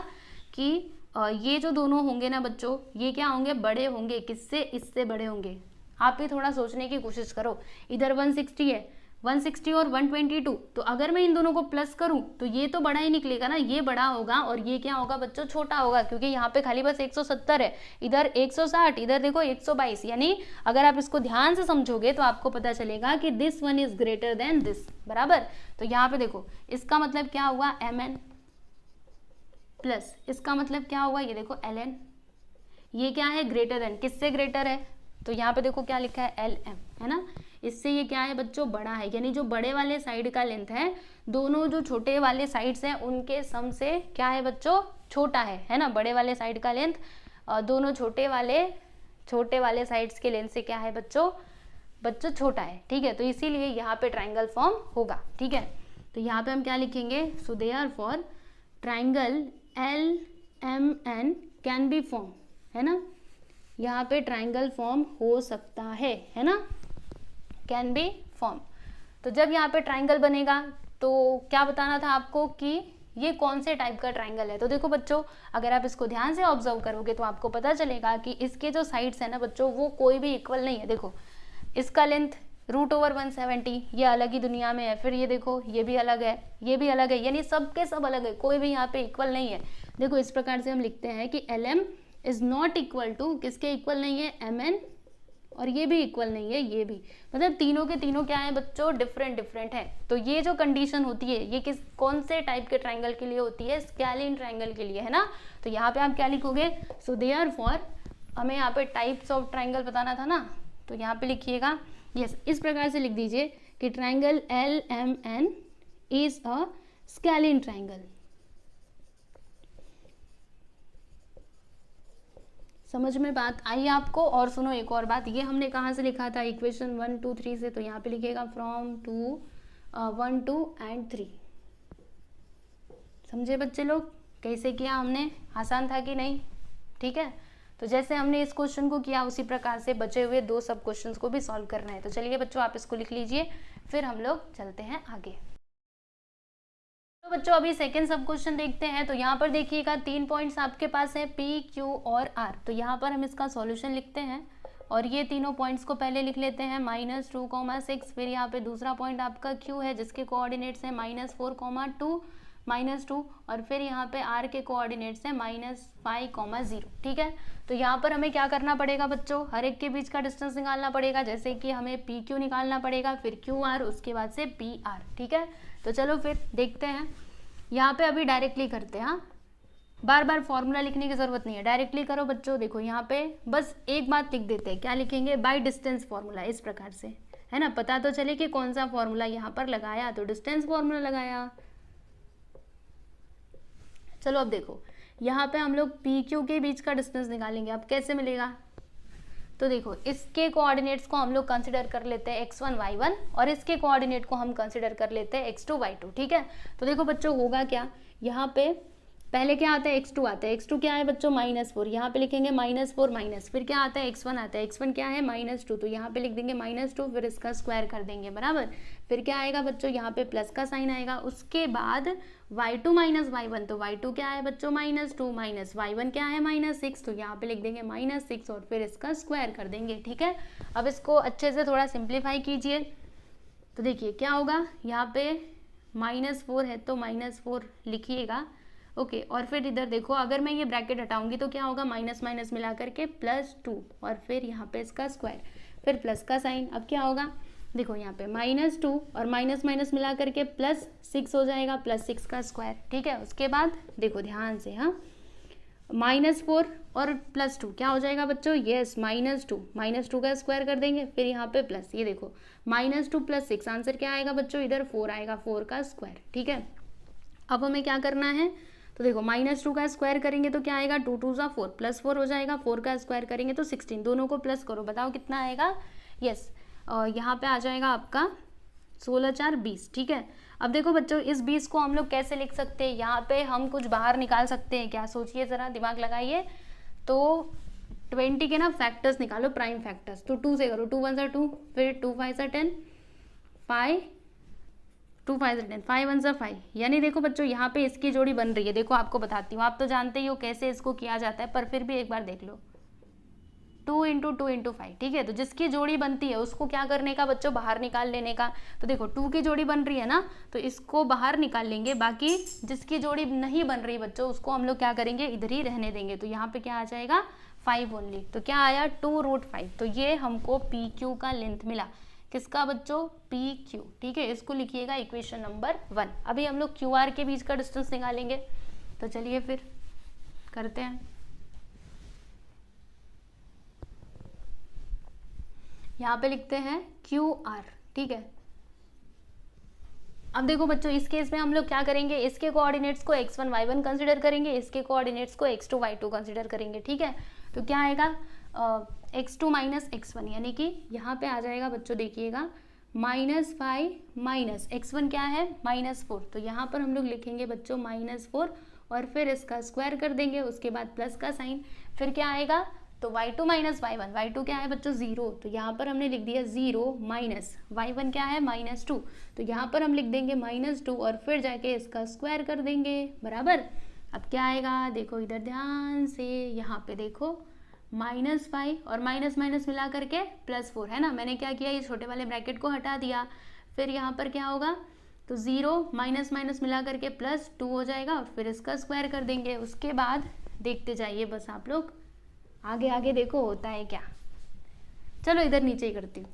कि ये जो दोनों होंगे ना बच्चों, ये क्या होंगे, बड़े होंगे, किससे, इससे बड़े होंगे। आप भी थोड़ा सोचने की कोशिश करो, इधर 160 है, 160 और 122, तो अगर मैं इन दोनों को प्लस करूं तो ये तो बड़ा ही निकलेगा ना, ये बड़ा होगा और ये क्या होगा बच्चों, छोटा होगा, क्योंकि यहाँ पे खाली बस 170 है, इधर 160, इधर देखो 122, यानी अगर आप इसको ध्यान से समझोगे तो आपको पता चलेगा कि this one is greater than this, बराबर। तो यहाँ पे देखो इसका मतलब क्या हुआ, MN प्लस इसका मतलब क्या हुआ, ये देखो LN, ये क्या है, ग्रेटर देन, किससे ग्रेटर है, तो यहाँ पे देखो क्या लिखा है LM, है ना, इससे ये क्या है बच्चों, बड़ा है, यानी जो बड़े वाले साइड का लेंथ है, दोनों जो छोटे वाले साइड्स हैं उनके सम से क्या है बच्चों, छोटा है ना। बड़े वाले साइड का लेंथ दोनों छोटे वाले साइड्स के लेंथ से क्या है बच्चों छोटा है, ठीक है। तो इसीलिए यहाँ पे ट्राइंगल फॉर्म होगा, ठीक है। तो यहाँ पे हम क्या लिखेंगे, so therefore triangle LMN can be form, है ना, यहाँ पे ट्राइंगल फॉर्म हो सकता है ना, कैन बी फॉर्म। तो जब यहाँ पे ट्राइंगल बनेगा तो क्या बताना था आपको कि ये कौन से टाइप का ट्राइंगल है। तो देखो बच्चों, अगर आप इसको ध्यान से ऑब्जर्व करोगे तो आपको पता चलेगा कि इसके जो साइड्स है ना बच्चों, वो कोई भी इक्वल नहीं है। देखो इसका लेंथ √170, ये अलग ही दुनिया में है। फिर ये देखो, ये भी अलग है, ये भी अलग है, यानी सब के सब अलग है, कोई भी यहाँ पे इक्वल नहीं है। देखो इस प्रकार से हम लिखते हैं कि LM is not equal to, किसके इक्वल नहीं है, MN, और ये भी इक्वल नहीं है, ये भी, मतलब तीनों के तीनों क्या है बच्चों, डिफरेंट डिफरेंट है। तो ये जो कंडीशन होती है ये कौन से टाइप के ट्राइंगल के लिए होती है, स्केलिन ट्राइंगल के लिए, है ना। तो यहाँ पे आप क्या लिखोगे, सो देयरफॉर, हमें यहाँ पे टाइप्स ऑफ ट्राइंगल बताना था ना, तो यहाँ पे लिखिएगा, यस, इस प्रकार से लिख दीजिए कि triangle LMN is a scalene triangle. समझ में बात आई आपको। और सुनो एक और बात, ये हमने कहाँ से लिखा था, इक्वेशन 1 2 3 से, तो यहाँ पे लिखिएगा फ्रॉम 1 2 एंड 3। समझे बच्चे लोग, कैसे किया हमने, आसान था कि नहीं, ठीक है। तो जैसे हमने इस क्वेश्चन को किया उसी प्रकार से बचे हुए 2 सब क्वेश्चंस को भी सॉल्व करना है। तो चलिए बच्चों, आप इसको लिख लीजिए, फिर हम लोग चलते हैं आगे। तो बच्चों अभी सेकंड सब क्वेश्चन देखते हैं। तो यहाँ पर देखिएगा 3 पॉइंट्स आपके पास है, P, Q और R। तो यहाँ पर हम इसका सॉल्यूशन लिखते हैं, और ये तीनों पॉइंट्स को पहले लिख लेते हैं, -2, 6। फिर यहाँ पे दूसरा पॉइंट आपका Q है जिसके कोऑर्डिनेट्स हैं -4, 2, -2, और फिर यहाँ पे R के कोऑर्डिनेट्स हैं -5, 0, ठीक है। तो यहाँ पर हमें क्या करना पड़ेगा बच्चों, हर एक के बीच का डिस्टेंस निकालना पड़ेगा, जैसे कि हमें PQ निकालना पड़ेगा, फिर QR, उसके बाद से PR, ठीक है। तो चलो फिर देखते हैं, यहाँ पे अभी डायरेक्टली करते हैं। हाँ, बार बार फॉर्मूला लिखने की जरूरत नहीं है, डायरेक्टली करो बच्चों। देखो यहाँ पे बस एक बात लिख देते हैं, क्या लिखेंगे, बाय डिस्टेंस फॉर्मूला, इस प्रकार से, है ना, पता तो चले कि कौन सा फॉर्मूला यहाँ पर लगाया, तो डिस्टेंस फॉर्मूला लगाया। चलो अब देखो, यहाँ पे हम लोग PQ के बीच का डिस्टेंस निकालेंगे। अब कैसे मिलेगा, तो देखो इसके कोऑर्डिनेट्स को हम लोग कंसिडर कर लेते हैं x1 y1, और इसके कोऑर्डिनेट को हम कंसिडर कर लेते हैं x2 y2, ठीक है। तो देखो बच्चों होगा क्या, यहाँ पे पहले क्या आता है, x2 आता है, x2 क्या है बच्चों, -4, यहाँ पे लिखेंगे -4 माइनस, फिर क्या आता है, x1 आता है, x1 क्या है, -2, तो यहाँ पे लिख देंगे -2, फिर इसका स्क्वायर कर देंगे, बराबर। फिर क्या आएगा बच्चों, यहाँ पे प्लस का साइन आएगा, उसके बाद y2 माइनस y1, तो y2 क्या है बच्चों, -2, माइनस y1 क्या है, -6, तो यहाँ पे लिख देंगे -6, और फिर इसका स्क्वायर कर देंगे, ठीक है। अब इसको अच्छे से थोड़ा सिंप्लीफाई कीजिए, तो देखिए क्या होगा, यहाँ पे -4 है तो -4 लिखिएगा, ओके। और फिर इधर देखो, अगर मैं ये ब्रैकेट हटाऊंगी तो क्या होगा, माइनस माइनस मिला करके +2, और फिर यहाँ पे इसका स्क्वायर, फिर प्लस का साइन। अब क्या होगा, देखो यहाँ पे -2 और माइनस माइनस मिला करके +6 हो जाएगा, +6 का स्क्वायर, ठीक है। उसके बाद देखो ध्यान से, हाँ, -4 और +2 क्या हो जाएगा बच्चों, यस, -2 का स्क्वायर कर देंगे, फिर यहाँ पे प्लस, ये देखो -2 + 6, आंसर क्या आएगा बच्चों, इधर 4 आएगा, 4 का स्क्वायर, ठीक है। अब हमें क्या करना है, तो देखो -2 का स्क्वायर करेंगे तो क्या आएगा, 2 2 = 4, +4 हो जाएगा, 4 का स्क्वायर करेंगे तो 16, दोनों को प्लस करो, बताओ कितना आएगा, यस, यहाँ पे आ जाएगा आपका 16 4 20, ठीक है। अब देखो बच्चों, इस 20 को हम लोग कैसे लिख सकते हैं, यहाँ पे हम कुछ बाहर निकाल सकते हैं क्या, सोचिए ज़रा, दिमाग लगाइए। तो 20 के ना फैक्टर्स निकालो, प्राइम फैक्टर्स, तो 2 से करो, 2 1 = 2, फिर 2 5 = 10, 2 5 = 10, 5 1 = 5, यानी देखो बच्चों यहाँ पे इसकी जोड़ी बन रही है। देखो आपको बताती हूँ, आप तो जानते ही हो कैसे इसको किया जाता है, पर फिर भी एक बार देख लो, 2 × 2 × 5, ठीक है। तो जिसकी जोड़ी बनती है उसको क्या करने का बच्चों, बाहर निकाल लेने का। तो देखो 2 की जोड़ी बन रही है ना, तो इसको बाहर निकाल लेंगे, बाकी जिसकी जोड़ी नहीं बन रही बच्चों उसको हम लोग क्या करेंगे, इधर ही रहने देंगे। तो यहाँ पे क्या आ जाएगा, 5 ओनली, तो क्या आया, 2√5। तो ये हमको PQ का लेंथ मिला, किसका बच्चों, PQ, ठीक है। इसको लिखिएगा इक्वेशन नंबर 1। अभी हम लोग QR के बीच का डिस्टेंस निकालेंगे, तो चलिए फिर करते हैं। यहाँ पे लिखते हैं QR, ठीक है। अब देखो बच्चों, इस केस में हम लोग क्या करेंगे, इसके कोऑर्डिनेट्स को x1 y1 कंसिडर करेंगे, इसके कोऑर्डिनेट्स को x2 y2 कंसिडर करेंगे, ठीक है। तो क्या आएगा, x2 - x1, यानी कि यहाँ पे आ जाएगा बच्चों, देखिएगा -5 माइनस x1 क्या है, -4, तो यहाँ पर हम लोग लिखेंगे बच्चों -4, और फिर इसका स्क्वायर कर देंगे, उसके बाद प्लस का साइन, फिर क्या आएगा, तो y2 माइनस y1, y2 क्या है बच्चों 0, तो यहाँ पर हमने लिख दिया 0 माइनस y1 क्या है -2, तो यहाँ पर हम लिख देंगे -2 और फिर जाके इसका स्क्वायर कर देंगे, बराबर। अब क्या आएगा, देखो इधर ध्यान से, यहाँ पे देखो -5 और माइनस माइनस मिला करके +4 है ना। मैंने क्या किया, ये छोटे वाले ब्रैकेट को हटा दिया, फिर यहाँ पर क्या होगा, तो 0 माइनस माइनस मिला करके +2 हो जाएगा और फिर इसका स्क्वायर कर देंगे। उसके बाद देखते जाइए बस आप लोग, आगे आगे देखो होता है क्या। चलो इधर नीचे ही करती हूँ।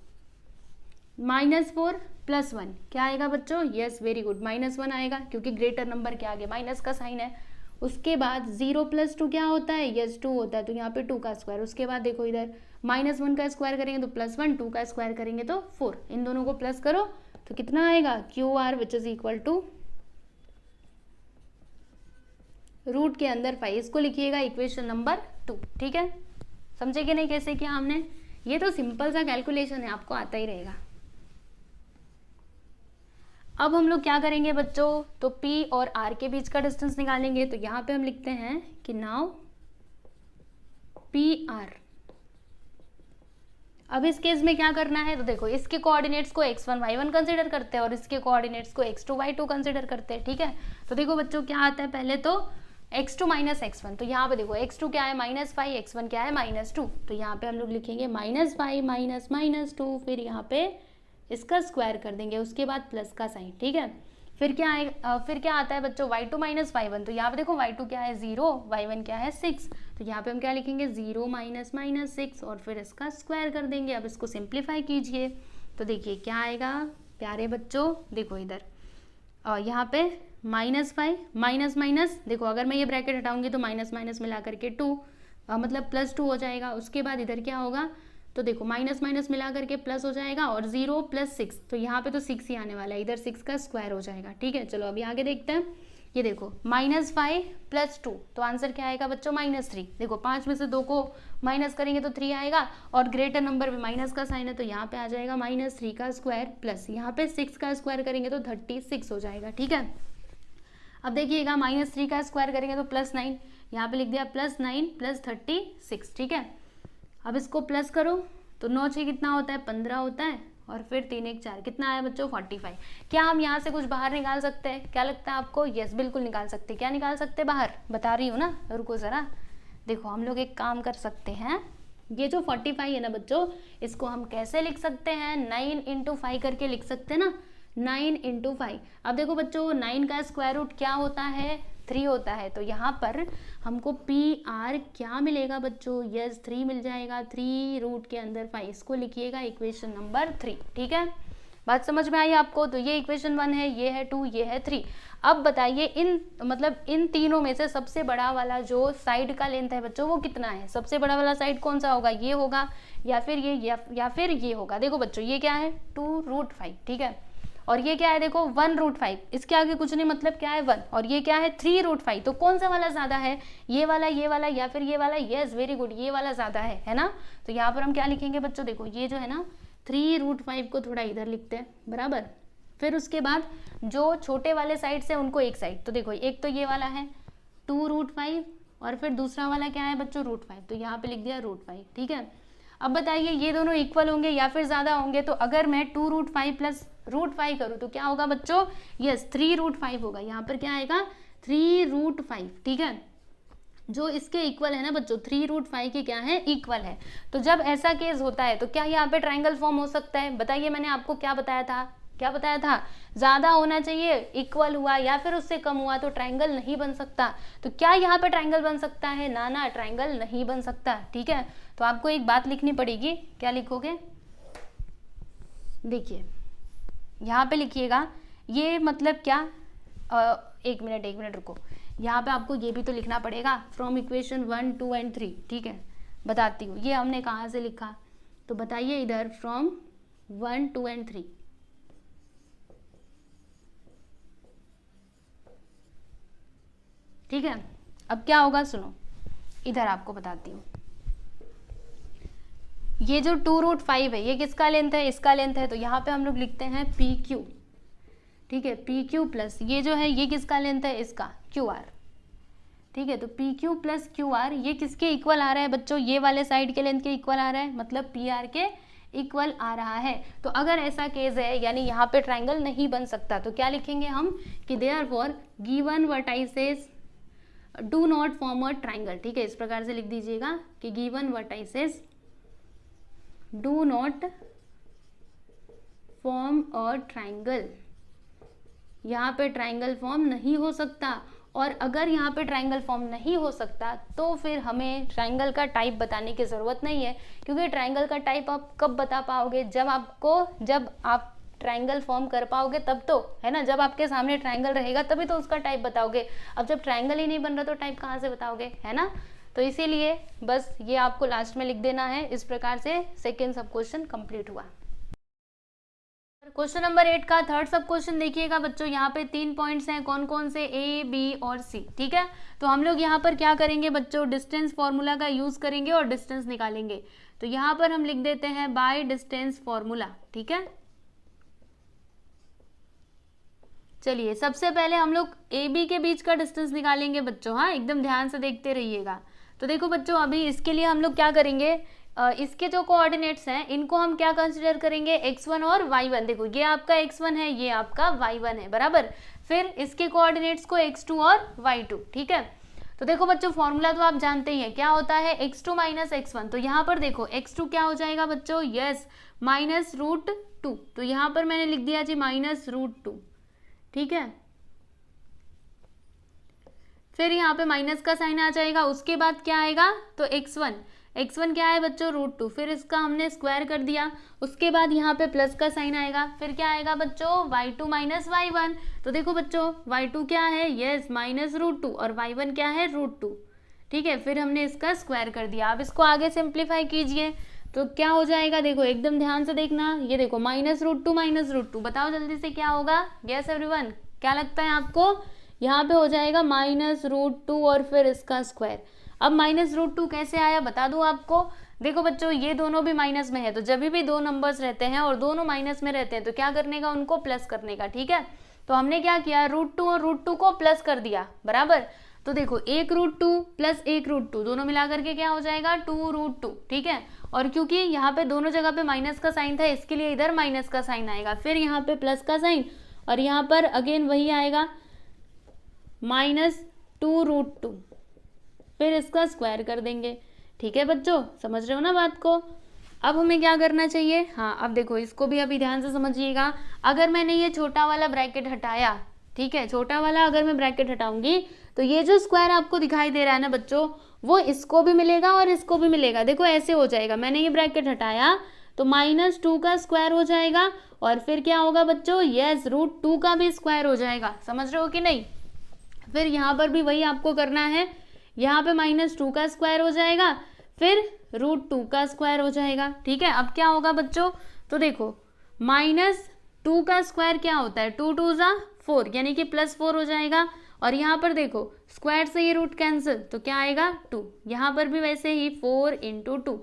-4 + 1 क्या आएगा बच्चों, यस वेरी गुड, -1 आएगा क्योंकि ग्रेटर नंबर के आगे माइनस का साइन है। उसके बाद 0 + 2 क्या होता है, यस 2 होता है, तो यहाँ पे 2 का स्क्वायर। उसके बाद देखो इधर -1 का स्क्वायर करेंगे तो +1, 2 का स्क्वायर करेंगे तो 4, इन दोनों को प्लस करो तो कितना आएगा, QR which is equal to root के अंदर 5, इसको लिखिएगा इक्वेशन नंबर 2, ठीक है। समझे कि नहीं कैसे किया हमने, ये तो सिंपल सा कैलकुलेशन है, आपको आता ही रहेगा। अब हम लोग क्या करेंगे बच्चों, तो P और R के बीच का डिस्टेंस निकालेंगे। तो यहाँ पे हम लिखते हैं कि नाउ PR। अब इस केस में क्या करना है, तो देखो इसके कोऑर्डिनेट्स को x1 y1 कंसीडर करते हैं और इसके कोऑर्डिनेट्स को x2 y2 कंसीडर करते हैं, ठीक है। तो देखो बच्चों क्या आता है, पहले तो x2 माइनस x1, तो यहाँ पे देखो x2 क्या है -5, x1 क्या है -2, तो यहाँ पे हम लोग लिखेंगे -5 माइनस -2, फिर यहाँ पे इसका स्क्वायर कर देंगे, उसके बाद प्लस का साइन, ठीक है। फिर क्या आएगा, फिर क्या आता है बच्चों, y2 माइनस y1, तो यहाँ पे देखो y2 क्या है 0, y1 क्या है 6, तो यहाँ पे हम क्या लिखेंगे 0 माइनस -6 और फिर इसका स्क्वायर कर देंगे। अब इसको सिंप्लीफाई कीजिए तो देखिए क्या आएगा प्यारे बच्चों, देखो इधर यहाँ पे -5 माइनस माइनस, देखो अगर मैं ये ब्रैकेट हटाऊंगी तो माइनस माइनस मिला करके 2 मतलब +2 हो जाएगा। उसके बाद इधर क्या होगा, तो देखो माइनस माइनस मिला करके प्लस हो जाएगा और 0 + 6, तो यहाँ पे तो 6 ही आने वाला है, इधर 6 का स्क्वायर हो जाएगा, ठीक है। चलो अभी आगे देखते हैं। ये देखो -5 + 2, तो आंसर क्या आएगा बच्चों -3। देखो 5 में से 2 को माइनस करेंगे तो 3 आएगा और ग्रेटर नंबर में माइनस का साइन है, तो यहाँ पे आ जाएगा -3 का स्क्वायर प्लस यहाँ पे 6 का स्क्वायर करेंगे तो 36 हो जाएगा, ठीक है। अब देखिएगा -3 का स्क्वायर करेंगे तो +9, यहाँ पे लिख दिया +9 + 36, ठीक है। अब इसको प्लस करो तो 9 6 कितना होता है, 15 होता है और फिर 3 1 4 कितना आया बच्चों 45। क्या हम यहाँ से कुछ बाहर निकाल सकते हैं, क्या लगता है आपको, यस बिल्कुल निकाल सकते हैं। क्या निकाल सकते हैं बाहर, बता रही हूँ ना, रुको ज़रा। देखो हम लोग एक काम कर सकते हैं, ये जो 45 है ना बच्चों, इसको हम कैसे लिख सकते हैं, 9 × 5 करके लिख सकते हैं ना, 9 × 5। अब देखो बच्चों 9 का स्क्वायर रूट क्या होता है, 3 होता है, तो यहाँ पर हमको PR क्या मिलेगा बच्चों, यस 3 मिल जाएगा, 3 रूट के अंदर 5, इसको लिखिएगा इक्वेशन नंबर 3, ठीक है। बात समझ में आई आपको, तो ये इक्वेशन 1 है, ये है 2, ये है 3। अब बताइए इन तीनों में से सबसे बड़ा वाला जो साइड का लेंथ है बच्चों वो कितना है, सबसे बड़ा वाला साइड कौन सा होगा, ये होगा या फिर ये या फिर ये होगा। देखो बच्चों ये क्या है 2√5, ठीक है, और ये क्या है देखो 1√5, इसके आगे कुछ नहीं, मतलब क्या है 1, और ये क्या है 3√5, तो कौन सा वाला ज्यादा है, ये वाला या फिर ये वाला, यस वेरी गुड, ये वाला ज्यादा है ना। तो यहाँ पर हम क्या लिखेंगे बच्चों, देखो ये जो है ना 3√5 को थोड़ा इधर लिखते हैं, बराबर। फिर उसके बाद जो छोटे वाले साइड से उनको एक साइड, तो देखो एक तो ये वाला है 2√5 और फिर दूसरा वाला क्या है बच्चों √5, तो यहाँ पे लिख दिया √5, ठीक है। अब बताइए ये दोनों इक्वल होंगे या फिर ज्यादा होंगे, तो अगर मैं 2√5 + √5 करूँ तो क्या होगा बच्चों, यस 3√5 होगा। यहाँ पर क्या आएगा 3√5, ठीक है, जो इसके इक्वल है ना बच्चों, 3√5 के क्या है इक्वल है। तो जब ऐसा केस होता है तो क्या यहाँ पे ट्रायंगल फॉर्म हो सकता है, बताइए। मैंने आपको क्या बताया था, ज्यादा होना चाहिए, इक्वल हुआ या फिर उससे कम हुआ तो ट्रायंगल नहीं बन सकता। तो क्या यहाँ पे ट्रायंगल बन सकता है, ना ट्रायंगल नहीं बन सकता, ठीक है। तो आपको एक बात लिखनी पड़ेगी, क्या लिखोगे, देखिए यहाँ पे लिखिएगा, ये मतलब क्या, एक मिनट रुको, यहाँ पे आपको ये भी तो लिखना पड़ेगा, फ्रॉम इक्वेशन 1 2 एंड 3, ठीक है। बताती हूँ ये हमने कहाँ से लिखा, तो बताइए इधर फ्रॉम 1 2 एंड 3, ठीक है। अब क्या होगा सुनो, इधर आपको बताती हूँ, ये जो 2√5 है ये किसका लेंथ है, इसका लेंथ है, तो यहाँ पे हम लोग लिखते हैं PQ, ठीक है, PQ प्लस ये जो है ये किसका लेंथ है, इसका QR, ठीक है। तो P Q plus Q R ये किसके इक्वल आ रहा है बच्चों, ये वाले साइड के लेंथ के इक्वल आ रहा है, मतलब पी आर के इक्वल आ रहा है। तो अगर ऐसा केस है यानी यहाँ पे ट्राइंगल नहीं बन सकता, तो क्या लिखेंगे हम कि therefore given vertices do not form a triangle. ठीक है, इस प्रकार से लिख दीजिएगा कि given vertices do not form a triangle, यहाँ पे ट्राइंगल फॉर्म नहीं हो सकता। और अगर यहाँ पे ट्राइंगल फॉर्म नहीं हो सकता तो फिर हमें ट्राइंगल का टाइप बताने की ज़रूरत नहीं है, क्योंकि ट्राइंगल का टाइप आप कब बता पाओगे, जब आप ट्राइंगल फॉर्म कर पाओगे तब तो, है ना। जब आपके सामने ट्राइंगल रहेगा तभी तो उसका टाइप बताओगे। अब जब ट्राइंगल ही नहीं बन रहा तो टाइप कहाँ से बताओगे, है ना। तो इसीलिए बस ये आपको लास्ट में लिख देना है। इस प्रकार से सेकेंड सब क्वेश्चन कंप्लीट हुआ। क्वेश्चन नंबर 8 का थर्ड सब क्वेश्चन देखिएगा बच्चों। यहाँ पे 3 पॉइंट्स हैं, कौन कौन से, ए बी और सी। ठीक है, तो हम लोग यहाँ पर क्या करेंगे बच्चों, डिस्टेंस फॉर्मूला का यूज करेंगे और डिस्टेंस निकालेंगे। तो यहाँ पर हम लिख देते हैं बाय डिस्टेंस फॉर्मूला। ठीक है, चलिए सबसे पहले हम लोग ए बी के बीच का डिस्टेंस निकालेंगे बच्चों। हाँ, एकदम ध्यान से देखते रहिएगा। तो देखो बच्चों, अभी इसके लिए हम लोग क्या करेंगे, इसके जो कोऑर्डिनेट्स हैं इनको हम क्या कंसीडर करेंगे, x1 और y1। देखो ये आपका x1 है, ये आपका y1 है, बराबर। फिर इसके कोऑर्डिनेट्स को x2 और y2। ठीक है, तो देखो बच्चों फॉर्मूला तो आप जानते ही हैं, क्या होता है x2 माइनस x1। तो यहाँ पर देखो x2 क्या हो जाएगा बच्चों, यस -√2। तो यहाँ पर मैंने लिख दिया जी -√2। ठीक है, फिर यहाँ पे माइनस का साइन आ जाएगा। उसके बाद क्या आएगा, तो x1 क्या है बच्चों, √2। फिर इसका हमने स्क्वायर कर दिया। उसके बाद यहाँ पे प्लस का साइन आएगा। फिर क्या आएगा बच्चों, y2 माइनस y1। तो देखो बच्चों y2 क्या है, यस -√2 और y1 क्या है, √2। ठीक है, फिर हमने इसका स्क्वायर कर दिया। अब इसको आगे सिंप्लीफाई कीजिए तो क्या हो जाएगा, देखो एकदम ध्यान से देखना। ये देखो -√2 बताओ जल्दी से क्या होगा, यस एवरीवन, क्या लगता है आपको, यहाँ पे हो जाएगा -√2 और फिर इसका स्क्वायर। अब -√2 कैसे आया बता दूं आपको। देखो बच्चों ये दोनों भी माइनस में है, तो जब भी दो नंबर्स रहते हैं और दोनों माइनस में रहते हैं तो क्या करने का, उनको प्लस करने का। ठीक है, तो हमने क्या किया, √2 और √2 को प्लस कर दिया, बराबर। तो देखो 1√2 प्लस 1√2 दोनों मिलाकर के क्या हो जाएगा, 2√2। ठीक है, और क्योंकि यहाँ पे दोनों जगह पे माइनस का साइन था इसके लिए इधर माइनस का साइन आएगा, फिर यहाँ पे प्लस का साइन और यहाँ पर अगेन वही आएगा -2√2, फिर इसका स्क्वायर कर देंगे। ठीक है बच्चों, समझ रहे हो ना बात को। अब हमें क्या करना चाहिए, हाँ अब देखो इसको भी अभी ध्यान से समझिएगा। अगर मैंने ये छोटा वाला ब्रैकेट हटाया, ठीक है, छोटा वाला अगर मैं ब्रैकेट हटाऊंगी तो ये जो स्क्वायर आपको दिखाई दे रहा है ना बच्चों, वो इसको भी मिलेगा और इसको भी मिलेगा। देखो ऐसे हो जाएगा, मैंने ये ब्रैकेट हटाया तो -2 का स्क्वायर हो जाएगा और फिर क्या होगा बच्चों, यस √2 का भी स्क्वायर हो जाएगा। समझ रहे हो कि नहीं। फिर यहाँ पर भी वही आपको करना है, यहाँ पे -2 का स्क्वायर हो जाएगा, फिर √2 का स्क्वायर हो जाएगा। ठीक है, अब क्या होगा बच्चों, तो देखो -2 का स्क्वायर क्या होता है, 2 2 ज़ा 4 यानी कि +4 हो जाएगा। और यहाँ पर देखो स्क्वायर से ये रूट कैंसिल तो क्या आएगा 2। यहाँ पर भी वैसे ही 4 × 2।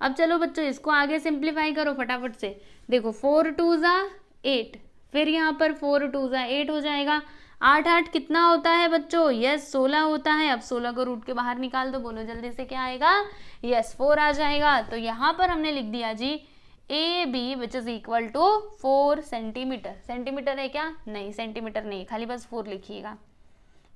अब चलो बच्चों इसको आगे सिंप्लीफाई करो फटाफट से। देखो 4 2 ज़ा 8, फिर यहाँ पर 4 2 ज़ा 8 हो जाएगा। 8 8 कितना होता है बच्चों, यस 16 होता है। अब 16 को रूट के बाहर निकाल दो, बोलो जल्दी से क्या आएगा, यस 4 आ जाएगा। तो यहाँ पर हमने लिख दिया जी A B which is equal to 4 centimetre. Centimetre है क्या, नहीं सेंटीमीटर नहीं, खाली बस 4 लिखिएगा।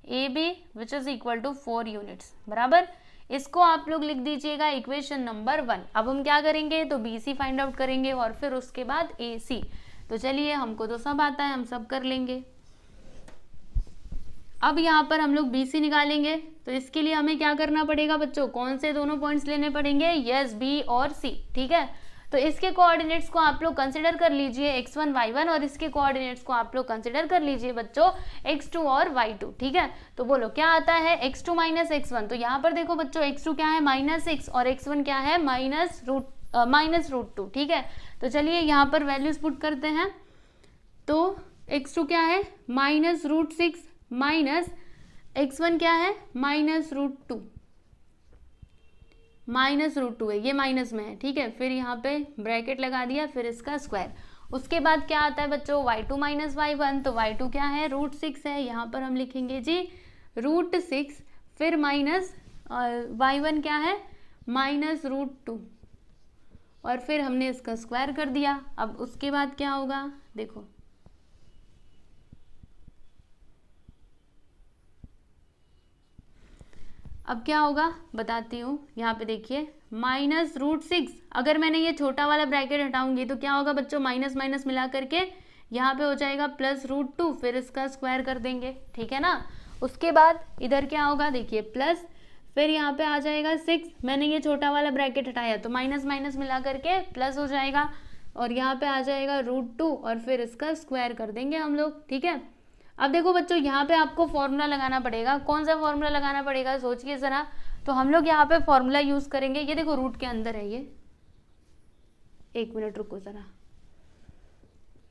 A B which is equal to 4 units, बराबर। इसको आप लोग लिख दीजिएगा इक्वेशन नंबर 1। अब हम क्या करेंगे, तो बी सी फाइंड आउट करेंगे और फिर उसके बाद ए सी। तो चलिए हमको तो सब आता है, हम सब कर लेंगे। अब यहाँ पर हम लोग BC निकालेंगे, तो इसके लिए हमें क्या करना पड़ेगा बच्चों, कौन से दोनों पॉइंट्स लेने पड़ेंगे, यस B और C। ठीक है, तो इसके कोऑर्डिनेट्स को आप लोग कंसिडर कर लीजिए x1 y1 और इसके कोऑर्डिनेट्स को आप लोग कंसिडर कर लीजिए बच्चों x2 और y2। ठीक है, तो बोलो क्या आता है, x2 माइनस x1। तो यहाँ पर देखो बच्चों x2 क्या है -6 और x1 क्या है -√2। ठीक है, तो चलिए यहाँ पर वैल्यूज पुट करते हैं। तो x2 क्या है -√6 माइनस x1 क्या है -√2 है, ये माइनस में है। ठीक है, फिर यहाँ पे ब्रैकेट लगा दिया, फिर इसका स्क्वायर। उसके बाद क्या आता है बच्चों y2 माइनस y1। तो y2 क्या है √6 है, यहाँ पर हम लिखेंगे जी √6, फिर माइनस y1 क्या है -√2 और फिर हमने इसका स्क्वायर कर दिया। अब उसके बाद क्या होगा देखो, अब क्या होगा बताती हूँ। यहाँ पे देखिए -√6, अगर मैंने ये छोटा वाला ब्रैकेट हटाऊंगी तो क्या होगा बच्चों, माइनस माइनस मिला करके यहाँ पे हो जाएगा +√2, फिर इसका स्क्वायर कर देंगे, ठीक है ना। उसके बाद इधर क्या होगा देखिए प्लस, फिर यहाँ पे आ जाएगा 6, मैंने ये छोटा वाला ब्रैकेट हटाया तो माइनस माइनस मिला करके प्लस हो जाएगा, और यहाँ पे आ जाएगा √2 और फिर इसका स्क्वायर कर देंगे हम लोग, ठीक है। अब देखो बच्चों यहाँ पे आपको फॉर्मूला लगाना पड़ेगा। कौन सा फॉर्मूला लगाना पड़ेगा सोचिए ज़रा। तो हम लोग यहाँ पे फॉर्मूला यूज़ करेंगे, ये देखो रूट के अंदर है, ये 1 मिनट रुको ज़रा,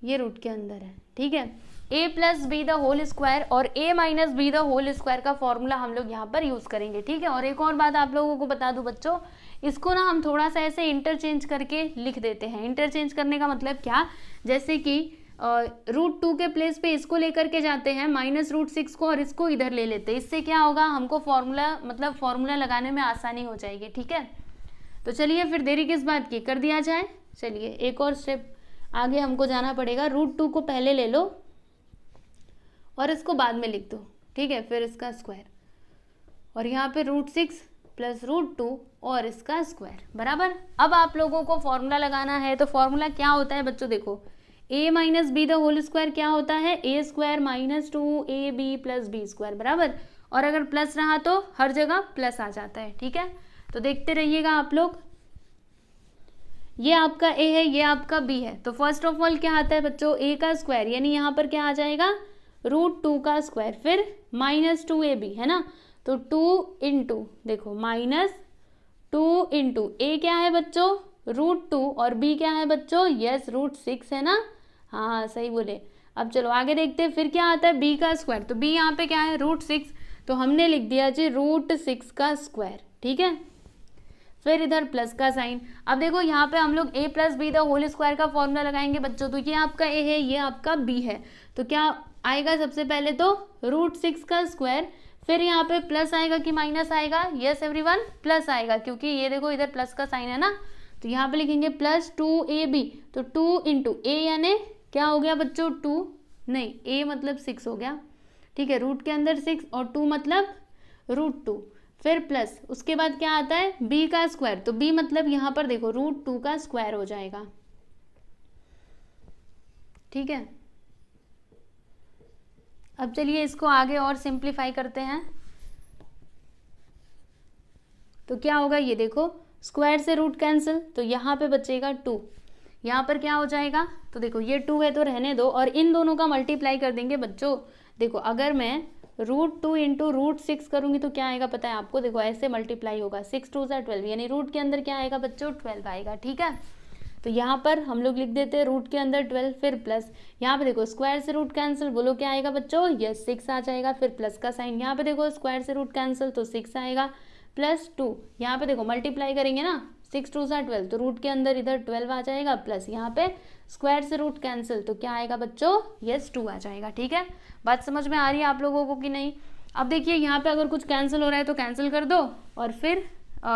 ये रूट के अंदर है, ठीक है। a+b² और a-b² का फॉर्मूला हम लोग यहाँ पर यूज़ करेंगे, ठीक है। और एक और बात आप लोगों को बता दूं बच्चों, इसको ना हम थोड़ा सा ऐसे इंटरचेंज करके लिख देते हैं। इंटरचेंज करने का मतलब क्या, जैसे कि √2 के प्लेस पे इसको लेकर के जाते हैं -√6 को और इसको इधर ले लेते हैं। इससे क्या होगा, हमको फॉर्मूला लगाने में आसानी हो जाएगी, ठीक है। तो चलिए फिर देरी किस बात की, कर दिया जाए। चलिए एक और स्टेप आगे हमको जाना पड़ेगा। √2 को पहले ले लो और इसको बाद में लिख दो, ठीक है, फिर इसका स्क्वायर, और यहाँ पे √6 + √2 और इसका स्क्वायर बराबर। अब आप लोगों को फॉर्मूला लगाना है, तो फॉर्मूला क्या होता है बच्चों, देखो a-b² क्या होता है, a² - 2ab + b² बराबर। और अगर प्लस रहा तो हर जगह प्लस आ जाता है, ठीक है। तो देखते रहिएगा आप लोग, ये आपका a है, ये आपका b है। तो फर्स्ट ऑफ ऑल क्या आता है बच्चों, a का स्क्वायर, यानी यहाँ पर क्या आ जाएगा √2 का स्क्वायर, फिर -2ab है ना, तो 2 × देखो -2 × a क्या है बच्चों √2 और b क्या है बच्चों, यस √6 है ना, हाँ सही बोले। अब चलो आगे देखते हैं, फिर क्या आता है b का स्क्वायर, तो b यहाँ पे क्या है √6, तो हमने लिख दिया जी √6 का स्क्वायर, ठीक है। फिर इधर प्लस का साइन। अब देखो यहाँ पे हम लोग a+b² का फॉर्मूला लगाएंगे बच्चों, तो ये आपका a है, ये आपका b है, तो क्या आएगा सबसे पहले तो √6 का स्क्वायर, फिर यहाँ पे प्लस आएगा कि माइनस आएगा, यस एवरीवन प्लस आएगा, क्योंकि ये देखो इधर प्लस का साइन है ना, तो यहाँ पे लिखेंगे +2ab, तो 2 × a यानी क्या हो गया बच्चों 2, नहीं a मतलब 6 हो गया, ठीक है, रूट के अंदर 6 और 2 मतलब √2, फिर प्लस, उसके बाद क्या आता है b का स्क्वायर, तो b मतलब यहाँ पर देखो √2 का स्क्वायर हो जाएगा, ठीक है। अब चलिए इसको आगे और सिंप्लीफाई करते हैं। तो क्या होगा, ये देखो स्क्वायर से रूट कैंसिल, तो यहाँ पे बचेगा 2, यहाँ पर क्या हो जाएगा, तो देखो ये 2 है तो रहने दो, और इन दोनों का मल्टीप्लाई कर देंगे बच्चों। देखो अगर मैं √2 × √6 करूँगी तो क्या आएगा पता है आपको, देखो ऐसे मल्टीप्लाई होगा, 6 2 12, यानी रूट के अंदर क्या आएगा बच्चों 12 आएगा, ठीक है। तो यहाँ पर हम लोग लिख देते हैं रूट के अंदर 12, फिर प्लस, यहाँ पे देखो स्क्वायर से रूट कैंसिल, बोलो क्या आएगा बच्चों, यस 6 आ जाएगा, फिर प्लस का साइन, यहाँ पे देखो स्क्वायर से रूट कैंसिल तो 6 आएगा, +2, यहाँ पे देखो मल्टीप्लाई करेंगे ना, 6 2 12, तो रूट के अंदर इधर 12 आ जाएगा, प्लस यहाँ पे स्क्वायर से रूट कैंसिल, तो क्या आएगा बच्चों, यस 2 आ जाएगा, ठीक है। बात समझ में आ रही है आप लोगों को कि नहीं। अब देखिए यहाँ पे अगर कुछ कैंसिल हो रहा है तो कैंसिल कर दो, और फिर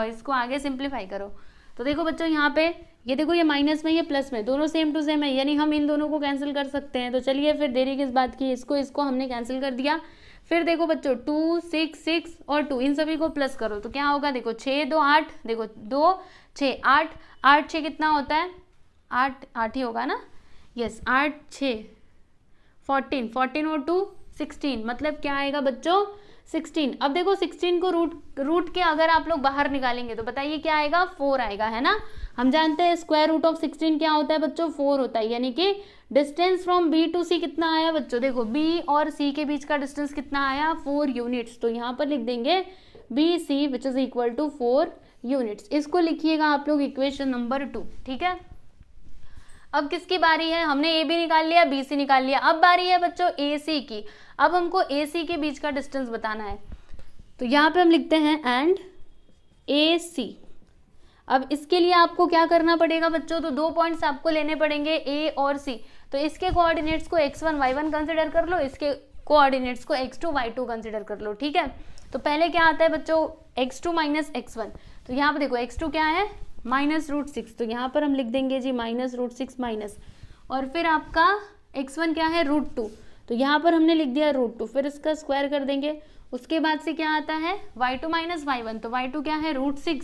इसको आगे सिंप्लीफाई करो। तो देखो बच्चों यहाँ पे ये देखो, ये माइनस में ये प्लस में, दोनों सेम टू सेम है, यानी हम इन दोनों को कैंसिल कर सकते हैं। तो चलिए फिर देरी किस बात की, इसको हमने कैंसिल कर दिया। फिर देखो बच्चों 2 6 6 और 2, इन सभी को प्लस करो तो क्या होगा, देखो 6 2 8, देखो 2 6 8, 8 6 कितना होता है, 8 ही होगा ना, यस 8 6 14, 14 और 2 16, मतलब क्या आएगा बच्चों 16। अब देखो 16 को रूट के अगर आप लोग बाहर निकालेंगे तो बताइए क्या आएगा, 4 आएगा, है ना। हम जानते हैं स्क्वायर रूट ऑफ 16 क्या होता है बच्चों, 4 होता है, यानी कि distance from B to C कितना आया बच्चों, देखो B और C के बीच का डिस्टेंस कितना आया, 4 यूनिट्स। तो यहाँ पर लिख देंगे BC which is equal to 4 units. इसको लिखिएगा आप लोग इक्वेशन नंबर 2, ठीक है। अब किसकी बारी है, हमने AB निकाल लिया, BC निकाल लिया, अब बारी है बच्चों AC की। अब हमको AC के बीच का डिस्टेंस बताना है, तो यहाँ पे हम लिखते हैं एंड AC। अब इसके लिए आपको क्या करना पड़ेगा बच्चों, तो 2 पॉइंट्स आपको लेने पड़ेंगे A और C। तो इसके कोऑर्डिनेट्स को x1 y1 कंसिडर कर लो, इसके कोऑर्डिनेट्स को x2 y2 कंसिडर कर लो, ठीक है। तो पहले क्या आता है बच्चों, x2 माइनस x1। तो यहाँ पर देखो x2 क्या है, -√6, तो यहाँ पर हम लिख देंगे जी -√6 माइनस, और फिर आपका x1 क्या है, √2, तो यहाँ पर हमने लिख दिया √2, फिर इसका स्क्वायर कर देंगे। उसके बाद से क्या आता है y2 माइनस y1, तो y2 क्या है √6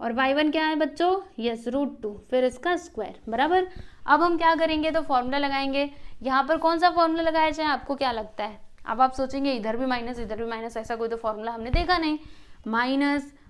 और y1 क्या है बच्चों, यस √2, फिर इसका स्क्वायर बराबर। अब हम क्या करेंगे, तो फॉर्मूला लगाएंगे। यहाँ पर कौन सा फॉर्मूला लगाया जाए, आपको क्या लगता है? अब आप सोचेंगे इधर भी माइनस इधर भी माइनस, ऐसा कोई तो फॉर्मूला हमने देखा नहीं।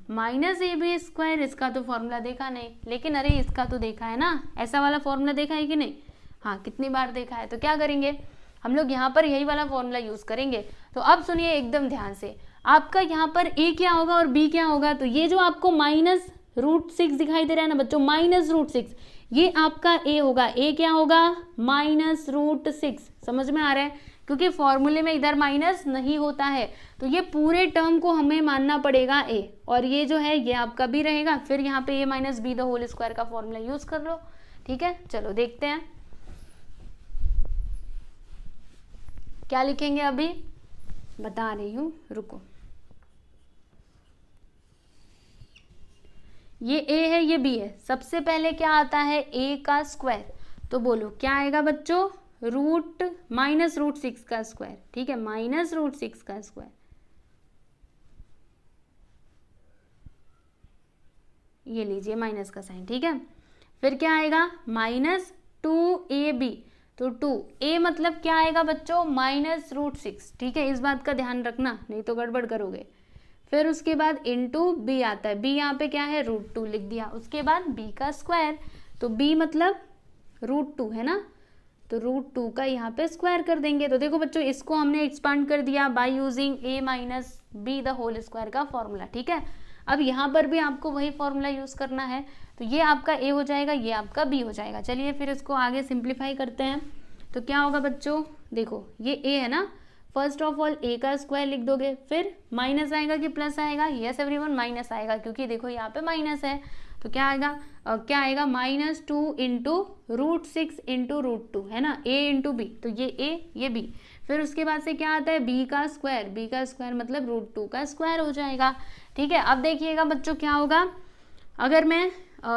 माइनस AB स्क्वायर, इसका तो फॉर्मूला देखा नहीं, लेकिन अरे इसका तो देखा है ना, ऐसा वाला फॉर्मूला देखा है कि नहीं? हाँ, कितनी बार देखा है। तो क्या करेंगे हम लोग, यहाँ पर यही वाला फॉर्मूला यूज करेंगे। तो अब सुनिए एकदम ध्यान से, आपका यहाँ पर a क्या होगा और b क्या होगा, तो ये जो आपको -√6 दिखाई दे रहा है ना बच्चों, -√6, ये आपका a होगा। a क्या होगा, -√6, समझ में आ रहा है? क्योंकि फॉर्मूले में इधर माइनस नहीं होता है, तो ये पूरे टर्म को हमें मानना पड़ेगा a, और ये जो है ये आपका b रहेगा। फिर यहाँ पे a minus B the whole square का फॉर्मूला यूज कर लो। ठीक है, चलो देखते हैं क्या लिखेंगे, अभी बता रही हूँ, रुको। ये a है ये b है, सबसे पहले क्या आता है a का स्क्वायर, तो बोलो क्या आएगा बच्चों, -√6 का स्क्वायर। ठीक है, -√6 का स्क्वायर, ये लीजिए माइनस का साइन। ठीक है, फिर क्या आएगा -2ab, तो 2a मतलब क्या आएगा बच्चों, -√6। ठीक है, इस बात का ध्यान रखना, नहीं तो गड़बड़ करोगे। फिर उसके बाद इनटू b आता है, b यहाँ पे क्या है √2 लिख दिया। उसके बाद b का स्क्वायर, तो b मतलब √2 है ना, तो √2 का यहाँ पे स्क्वायर कर देंगे। तो देखो बच्चों, इसको हमने एक्सपांड कर दिया by using a minus B the whole square का फॉर्मूला। ठीक है, अब यहाँ पर भी आपको वही फॉर्मूला यूज करना है, तो ये आपका a हो जाएगा, ये आपका b हो जाएगा। चलिए फिर इसको आगे सिंप्लीफाई करते हैं। तो क्या होगा बच्चों, देखो ये a है ना, फर्स्ट ऑफ ऑल a का स्क्वायर लिख दोगे, फिर माइनस आएगा कि प्लस आएगा, यस एवरीवन माइनस आएगा, क्योंकि देखो यहाँ पे माइनस है। तो क्या आएगा -2 इंटू √6 इंटू √2 है ना, a इंटू बी, तो ये a ये b। फिर उसके बाद से क्या आता है b का स्क्वायर मतलब √2 का स्क्वायर हो जाएगा। ठीक है, अब देखिएगा बच्चों क्या होगा, अगर मैं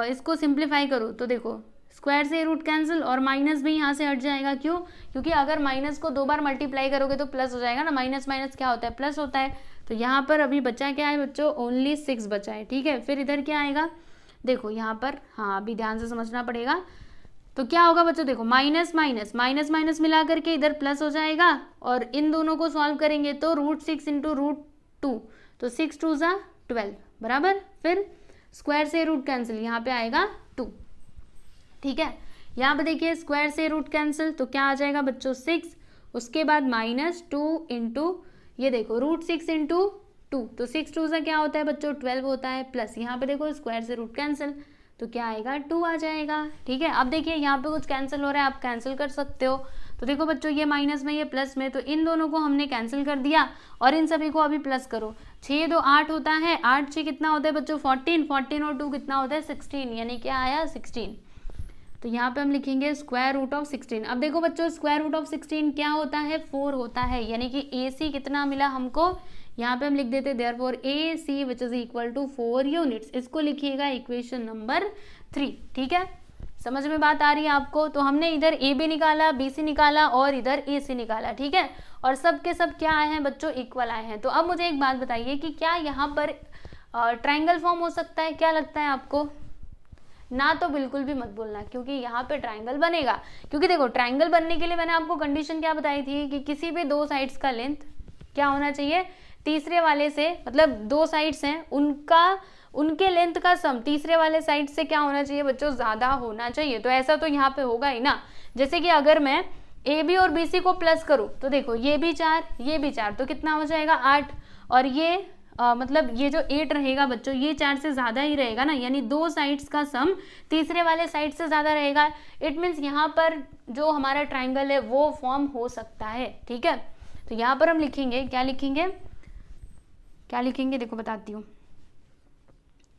इसको सिंप्लीफाई करूँ तो देखो स्क्वायर से रूट कैंसिल और माइनस भी यहाँ से हट जाएगा। क्यों? क्योंकि अगर माइनस को 2 बार मल्टीप्लाई करोगे तो प्लस हो जाएगा ना, माइनस माइनस क्या होता है, प्लस होता है। तो यहाँ पर अभी बचा क्या है बच्चों, ओनली 6 बचा है। ठीक है, फिर इधर क्या आएगा, देखो यहाँ पर, हाँ अभी ध्यान से समझना पड़ेगा। तो क्या होगा बच्चों, देखो माइनस माइनस मिला करके इधर प्लस हो जाएगा, और इन दोनों को सॉल्व करेंगे तो √6 इंटू √2, तो 6 2 ज़ा 12 बराबर। फिर स्क्वायर से रूट कैंसिल, यहाँ पे आएगा 2। ठीक है, यहाँ पे देखिए स्क्वायर से रूट कैंसिल, तो क्या आ जाएगा बच्चों 6, उसके बाद -2 इंटू ये देखो √6 इंटू 2, तो 6 2 सा क्या होता है बच्चों 12 होता है, प्लस यहाँ पे देखो स्क्वायर से रूट कैंसिल, तो क्या आएगा 2 आ जाएगा। ठीक है, अब देखिए यहाँ पे कुछ कैंसिल हो रहा है, आप कैंसिल कर सकते हो। तो देखो बच्चों ये माइनस में ये प्लस में, तो इन दोनों को हमने कैंसिल कर दिया और इन सभी को अभी प्लस करो। 6 2 8 होता है, 8 6 कितना होता है बच्चों 14 और 2 कितना होता है 16, यानी क्या आया 16। तो यहाँ पे हम लिखेंगे स्क्वायर रूट ऑफ 16। अब देखो बच्चों स्क्वायर रूट ऑफ 16 क्या होता है, 4 होता है, यानी कि AC कितना मिला हमको, यहाँ पे हम लिख देते therefore AC which is equal to 4 units. इसको लिखिएगा इक्वेशन नंबर 3। ठीक है, समझ में बात आ रही है आपको? तो हमने इधर AB निकाला, BC निकाला और इधर AC निकाला। ठीक है, और सब के सब क्या आए हैं बच्चों, इक्वल आए हैं। तो अब मुझे एक बात बताइए कि क्या यहाँ पर ट्राइंगल फॉर्म हो सकता है, क्या लगता है आपको? ना तो बिल्कुल भी मत बोलना, क्योंकि यहाँ पे ट्राइंगल बनेगा। क्योंकि देखो ट्राइंगल बनने के लिए मैंने आपको कंडीशन क्या बताई थी कि किसी भी 2 साइड्स का लेंथ क्या होना चाहिए, तीसरे वाले से, मतलब 2 साइड्स हैं उनके लेंथ का सम तीसरे वाले साइड से क्या होना चाहिए बच्चों, ज्यादा होना चाहिए। तो ऐसा तो यहाँ पे होगा ही ना। जैसे कि अगर मैं AB और BC को प्लस करूँ तो देखो ये भी 4 ये भी 4, तो कितना हो जाएगा 8, और ये मतलब ये जो 8 रहेगा बच्चों ये 4 से ज़्यादा ही रहेगा ना, यानी 2 साइड्स का सम तीसरे वाले साइड से ज़्यादा रहेगा। इट मीन्स यहाँ पर जो हमारा ट्राइंगल है वो फॉर्म हो सकता है। ठीक है, तो यहाँ पर हम लिखेंगे क्या लिखेंगे देखो बताती हूँ,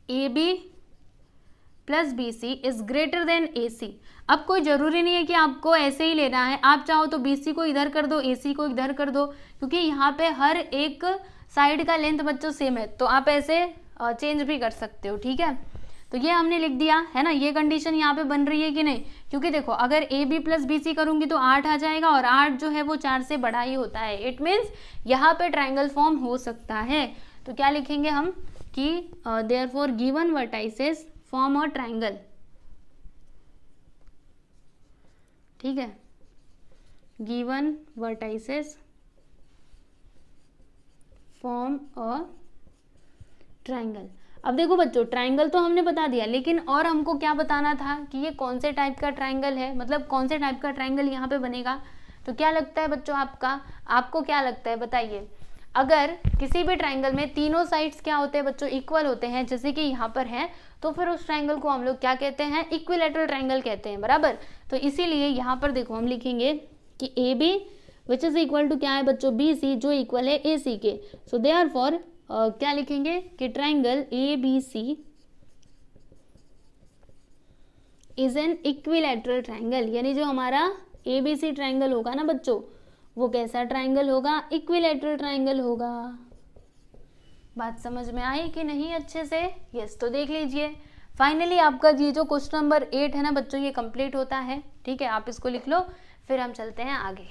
AB plus BC is greater than AC। अब कोई ज़रूरी नहीं है कि आपको ऐसे ही लेना है, आप चाहो तो BC को इधर कर दो, AC को इधर कर दो, क्योंकि यहाँ पे हर एक साइड का लेंथ बच्चों सेम है, तो आप ऐसे चेंज भी कर सकते हो, ठीक है। तो ये हमने लिख दिया है ना, ये कंडीशन यहाँ पे बन रही है कि नहीं, क्योंकि देखो अगर A B plus B C करूंगी तो 8 आ जाएगा, और 8 जो है वो 4 से बड़ा ही होता है। इट मीन्स यहाँ पे ट्राइंगल फॉर्म हो सकता है। तो क्या लिखेंगे हम कि therefore given vertices form a triangle, ठीक है, given vertices form a triangle. अब देखो बच्चों, ट्राइंगल तो हमने बता दिया, लेकिन और हमको क्या बताना था कि ये कौन से टाइप का ट्राइंगल है, मतलब कौन से टाइप का ट्राइंगल यहाँ पे बनेगा। तो क्या लगता है बच्चों आपको क्या लगता है बताइए, अगर किसी भी ट्राइंगल में तीनों साइड्स क्या होते हैं बच्चों, इक्वल होते हैं, जैसे कि यहाँ पर है, तो फिर उस ट्राइंगल को हम लोग क्या कहते हैं, इक्विलैटरल ट्राइंगल कहते हैं, बराबर। तो इसीलिए यहाँ पर देखो हम लिखेंगे कि A B which is equal to क्या है बच्चों, बी सी, जो इक्वल है ए सी के। सो देयरफॉर क्या लिखेंगे कि triangle A B C is an equilateral triangle, यानी जो हमारा ए बी सी ट्राइंगल होगा ना बच्चों, वो कैसा ट्राइंगल होगा, इक्विलैटरल ट्राइंगल होगा। बात समझ में आई कि नहीं अच्छे से? यस, तो देख लीजिए फाइनली आपका ये जो क्वेश्चन नंबर 8 है ना बच्चों, ये कंप्लीट होता है, ठीक है। आप इसको लिख लो, फिर हम चलते हैं आगे।